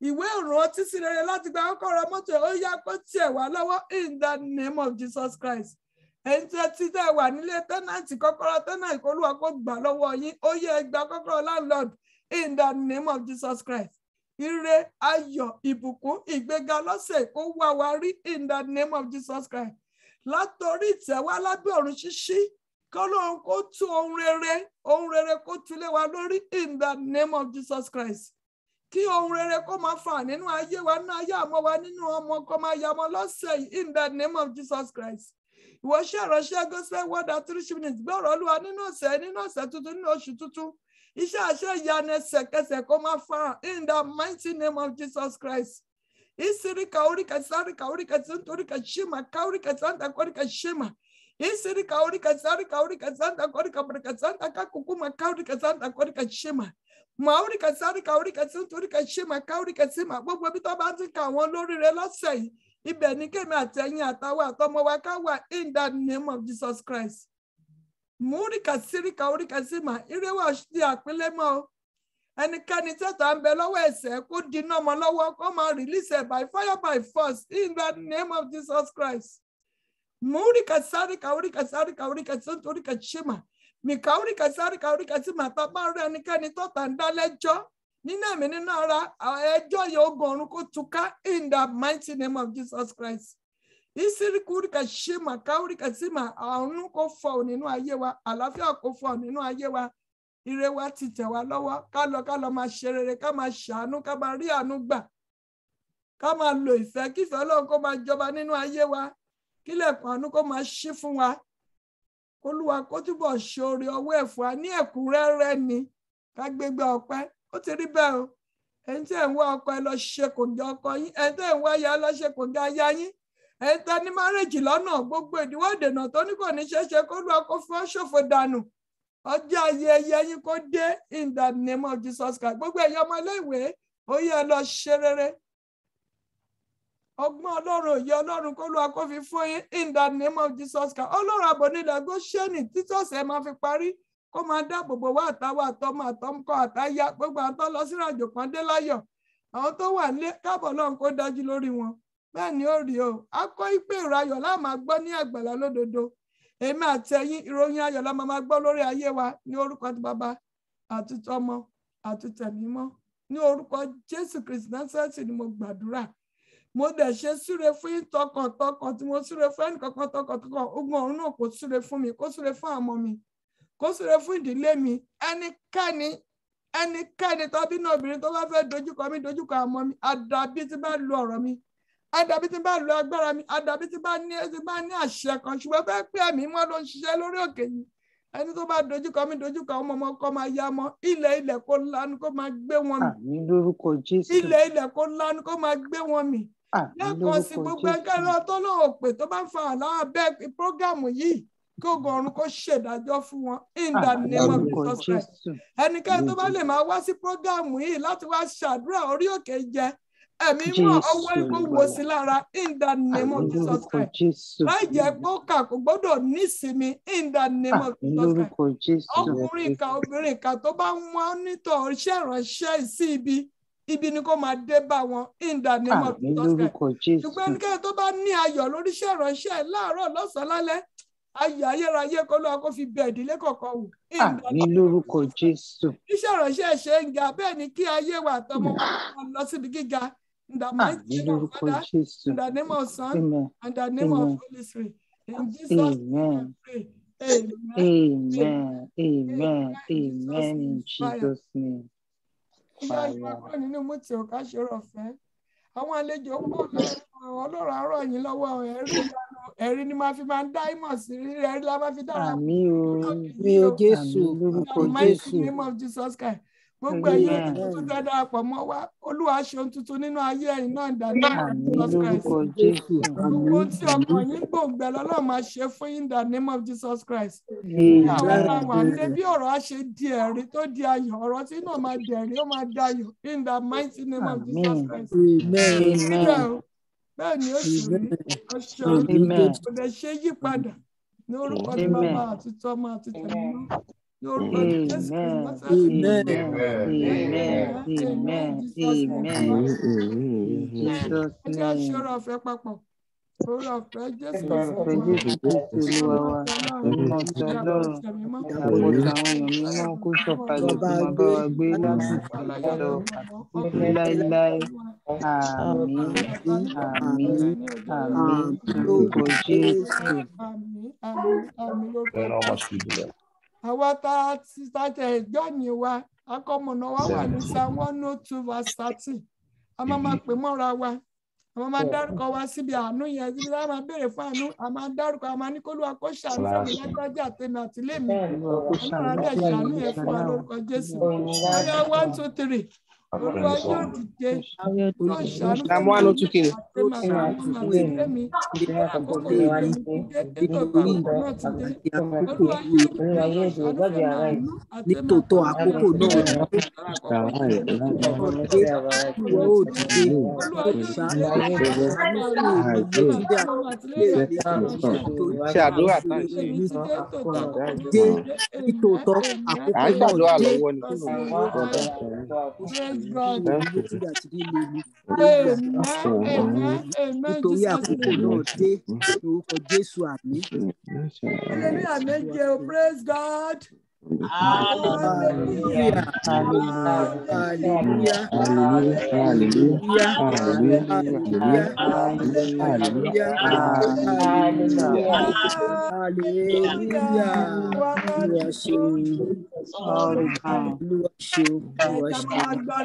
Ìwé ìrántí sí rere láti gba kọ́kọ́rọ́ mọ́tò ó yá kó tiẹ̀ wá lọ́wọ́ in the name of Jesus Christ. Ẹ̀yin tí tẹ́ wà nílé tẹ́nàntì, kọ́kọ́rọ́ tẹ́nàntì Olúwa kó gbà lọ́wọ́ yín, ó yẹ gba kọ́kọ́rọ́ landlord in the name of Jesus Christ. Ire, ayọ̀, ìbùkún, ìgbéga lọ́sẹ̀ kó wá wa rí in the name of Jesus Christ. Látòrí ìtẹ́wá lábẹ́ ọ̀run ṣíṣí, kọ́lọ́run kó tú ohun rere kó túlé wa lórí in the name of Jesus Christ. Kí ohun rere kó máa fà nínú ayé wa, nínú ayé àmọ́ wa, nínú ọmọ kó máa yàmọ́ lọ́sẹ̀ yìí in the name of Jesus Christ. Ìwọ ṣe ìránṣẹ́ gospel word at 3 minutes gbọ́rọ̀ Olúwa nínú ọ̀sẹ̀ tuntun, nínú oṣù tuntun. Iṣẹ́ àṣẹ ìyanu ẹsẹ̀kẹsẹ̀ kó máa fara in the mighty name of Jesus Christ. Ìsíríkà oríkà sáríkà oríkà santa oríkà ṣímà ká oríkà santa oríkà ṣímà. Ìsíríkà oríkà sáríkà oríkà santa oríkà santa ká kúkúmà ká oríkà santa oríkà ṣímà. Mà oríkà sáríkà oríkà santa oríkà ṣímà ká oríkà ṣímà. Gbogbo ibi tó bá ti kà wọ́n lórí rẹ lọ́sẹ̀ yìí. Ibẹ̀ ni kémi àtẹ̀yìn àtàwọn àtọmọ wa ká wà in the name of Jesus Christ. Múríkà síríkà oríkà símà, ìrẹ́wà di àpélẹ́mọ́ o. Ẹnikẹ́ni tẹ́tà ń bẹ lọ́wọ́ ẹ̀ṣẹ̀ kó dínà mọ́ lọ́wọ́ kó máa release ẹ̀ by fire by force in the name of Jesus Christ. Múríkà sáríkà oríkà sáríkà oríkà santa oríkà símà. Mìkà oríkà sáríkà oríkà símà tábà rẹ̀ ẹnikẹ́ni tọ́ta ń dá lẹ́jọ́. Nínú ẹ̀mí nínú ara ẹjọ́ yẹ ogun ọ̀run kó túká in the mighty name of Jesus Christ. ìsíríkúríkà ṣímà káwíríkà símà àánú kó fọ̀ nínú ayé wa àlàáfíà kó fọ̀ nínú ayé wa ire wa ti tẹ̀ wá lọ́wọ́ ká lọ máa ṣe rere ká máa ṣàánú ká máa rí àánú gbà ká máa lo ìfẹ́ kífẹ́ Ọlọ́run kó máa jọba nínú ayé wa kílẹ̀kùn àánú kó máa ṣí fún wa kólúwa kó túbọ̀ ṣe oore ọwọ́ ẹ̀ fún wa ní ẹ̀kúnrẹ́rẹ́ ni ká gbégbá ọpẹ́ ó ti rí bẹ́ẹ̀ o ẹni tí ẹ̀ ń wá ọkọ ẹ lọ ṣe kò gé ọkọ yín ẹni tí ẹ̀ ń wá aya lọ ṣe kò gé aya yín ẹni tí ní márèjì lọ́nà gbogbo ìdíwọ́ ìdènà tó ní kò ní ṣeéṣe kólúwa kó fún ṣòfò dànù ọjọ́ ayẹyẹ yín kó dé in the name of Jesus Christ gbogbo ẹ̀yin ọmọ iléèwé ó yẹ lọ ṣe rere ọgbọ́n Ọlọ́run òye Ọlọ́run kólúwa kó fi fún yín in the name of Jesus Christ Ọlọ́run ààbò nílẹ̀ Góṣẹ́nì títọ́sẹ̀ máa fi parí kó máa dáàbò bò wá àtàwọn àtọmọ àtọmọkọ àtàyà gbogbo àwọn tó lọ sí ìrìnàjò kan dé láyọ̀ àwọn tó wà nílé káàbọ̀ Ọlọ́run kó dájú lórí wọn bẹ́ẹ̀ ni ó rí o a kọ́ ìpè ìrayọ̀ la máa gbọ́ ní Àgbàlá Lódodo èmi àti ẹ̀yin ìròyìn ayọ̀ la máa gbọ́ lórí ayé wa ní orúkọ ti Bàbá àti tọmọ àti tẹ̀mímọ́ ní orúkọ Jésù Kristi Násárẹ́tì ni mo gbàdúrà mo dẹ̀ ṣe súre fún yín tọkàntọkàn tí mo súre fún ẹnìkankan tọkàntọkàn ogun ọ̀run náà kò súre fún mi kó súre fún àmọ́ mi kó súre fún ìdílé mi ẹnikẹ́ni tàbí náà obìnrin tó bá fẹ́ dojúkọ mi dojúkọ àmọ́ mi àdàbí tí bá lu ọ̀rọ̀ mi àdàbí tí bá lu agbára mi àdàbí tí bá ní àṣẹ kan ṣùgbọ́n fẹ́ pé ẹ̀mí mọ́ ló ń ṣiṣẹ́ lórí òkè yìí ẹni tó bá dojúkọ mi dojúkọ ọmọ ọmọ kọ́ máa ya mọ́ ilẹ̀ kó lanu kó máa gbé wọn mi àmín lórúkọ Jésù ilẹ̀ kó lanu kó máa gbé wọn mi lẹ́ẹ̀kan sí gbogbo ẹgbẹ́ lọ tó lóun pè tó bá ń fa àlá abẹ́ prógámù yìí kí ogun ọ̀run kó ṣèdájọ́ fún wọn in the name of Jesus Christ ẹnikẹ́ni tó bá lè máa wá sí prógámù yìí láti wá ṣàdúrà orí òkè jẹ ẹ̀mí mọ́ ọwọ́ ikú wò sí lára in the name of Jesus Christ láì jẹ́ gbókà kò gbọ́dọ̀ nísinmi in the name of Jesus Christ ọkùnrin ìka obìnrin ìka tó bá wọ́n nítọ̀ iṣẹ́ ìránṣẹ́ sí ibi ni kó máa dé bá wọn in the name of Jesus Christ ṣùgbọ́n ẹnikẹ́ni tó bá ní ayọ̀ lórí iṣẹ́ ìránṣẹ́ láàárọ̀ lọ́sàn-án lálẹ́ ayọ̀ ayérayé kó lọ́wọ́ kó fi bẹ̀ ìdílé kọ̀ọ̀kan wò. Àmín lórúkọ Jésù. Iṣẹ́ ìránṣẹ́ ṣe ń ga bẹ́ẹ̀ ni kí ayé wa àtọmọ wọn lọ síbi gíga. In the mighty name of Father, in the name of Son, and the name of Holy Spirit. In Jesus' name we pray. Amen. Amen. Amen. In Jesus' name. Ìyá ìgbà kan nínú mú tí ọ̀ká ṣòro ọ̀fẹ́. Àwọn àlejò pọ̀ Ọlọ́run àárọ̀ yín lọ́wọ́ ẹ̀rí ni máa fi máa ń dá ìmọ̀ sí ẹ̀rí la máa fi dára. Àmín o. Mi ò Jésù. Lórúkọ In the mighty Jésù. name of Jesus Christ. Gbogbo ẹ̀yin tuntun dáadáa pọ̀ mọ́ wa. Olúwa ṣe ohun tuntun nínú ayé ẹ̀yin náà ìdáná Àmín Jesus Christ. lórúkọ Jésù. Gbogbo tí ọkàn yín gbòǹgbẹ lọ́lọ́ máa ṣe fún yín in the name of Jesus Christ. Àwọn àwọn àlẹ́ bí ọ̀rọ̀ á ṣe di ẹ̀rí tó di ayọ̀ ọ̀rọ̀ tí náà máa di ẹ̀rí ó máa di ayọ̀ in the mighty name of Jesus Christ. Amen. Bẹ́ẹ̀ ni ó sì rí ọṣọ kò lè ṣe yí padà ní orúkọ tí bàbá àti tọmọ àti tẹ̀mí náà ní orúkọ tí Jésù Kristi aṣọ́rọ̀ ọ̀fẹ́ papọ̀ orí ọ̀fẹ́ Jésù kó sọ̀kalẹ̀ kó máa bá wa gbé lásìkò lọ láíláí. Àmín. Àmín. Àmín. Lórúkọ Jésù. Àmín lórúkọ. Àwa tá a tẹ̀ ẹ̀jọ́ ni wa akọ́mọ̀nà wa wà ní Psalm 102 verse 13 a máa pè mọ́ra wa a máa dárúkọ wa síbi àánú yẹn síbi tá a máa béèrè fún àánú a máa dárúkọ a máa ní k'Olúwa kó ṣàánú fún mi lágbájá àtẹ̀mí àtìlẹ́mí Ọlọ́run adé ṣàánú yẹn fún wa lórúkọ Jésù ọyá 1 2 3 Olúwa yóò dìde yóò ṣàánú fún mi àtẹ̀mí àkókò ìgbẹ́ ètò àkókò náà ti dé Olúwa yóò dìde nítòótọ́ àkókò náà ìwọ ò dìde ṣe àdúrà tán ṣe nítòótọ́ àkókò náà nítorí àkókò náà dé lórúkọ Jésù àmín. Hallelujah, méje o, praise God. Hallelujah. Hallelujah. Hallelujah. Hallelujah. Hallelujah. Hallelujah. Hallelujah.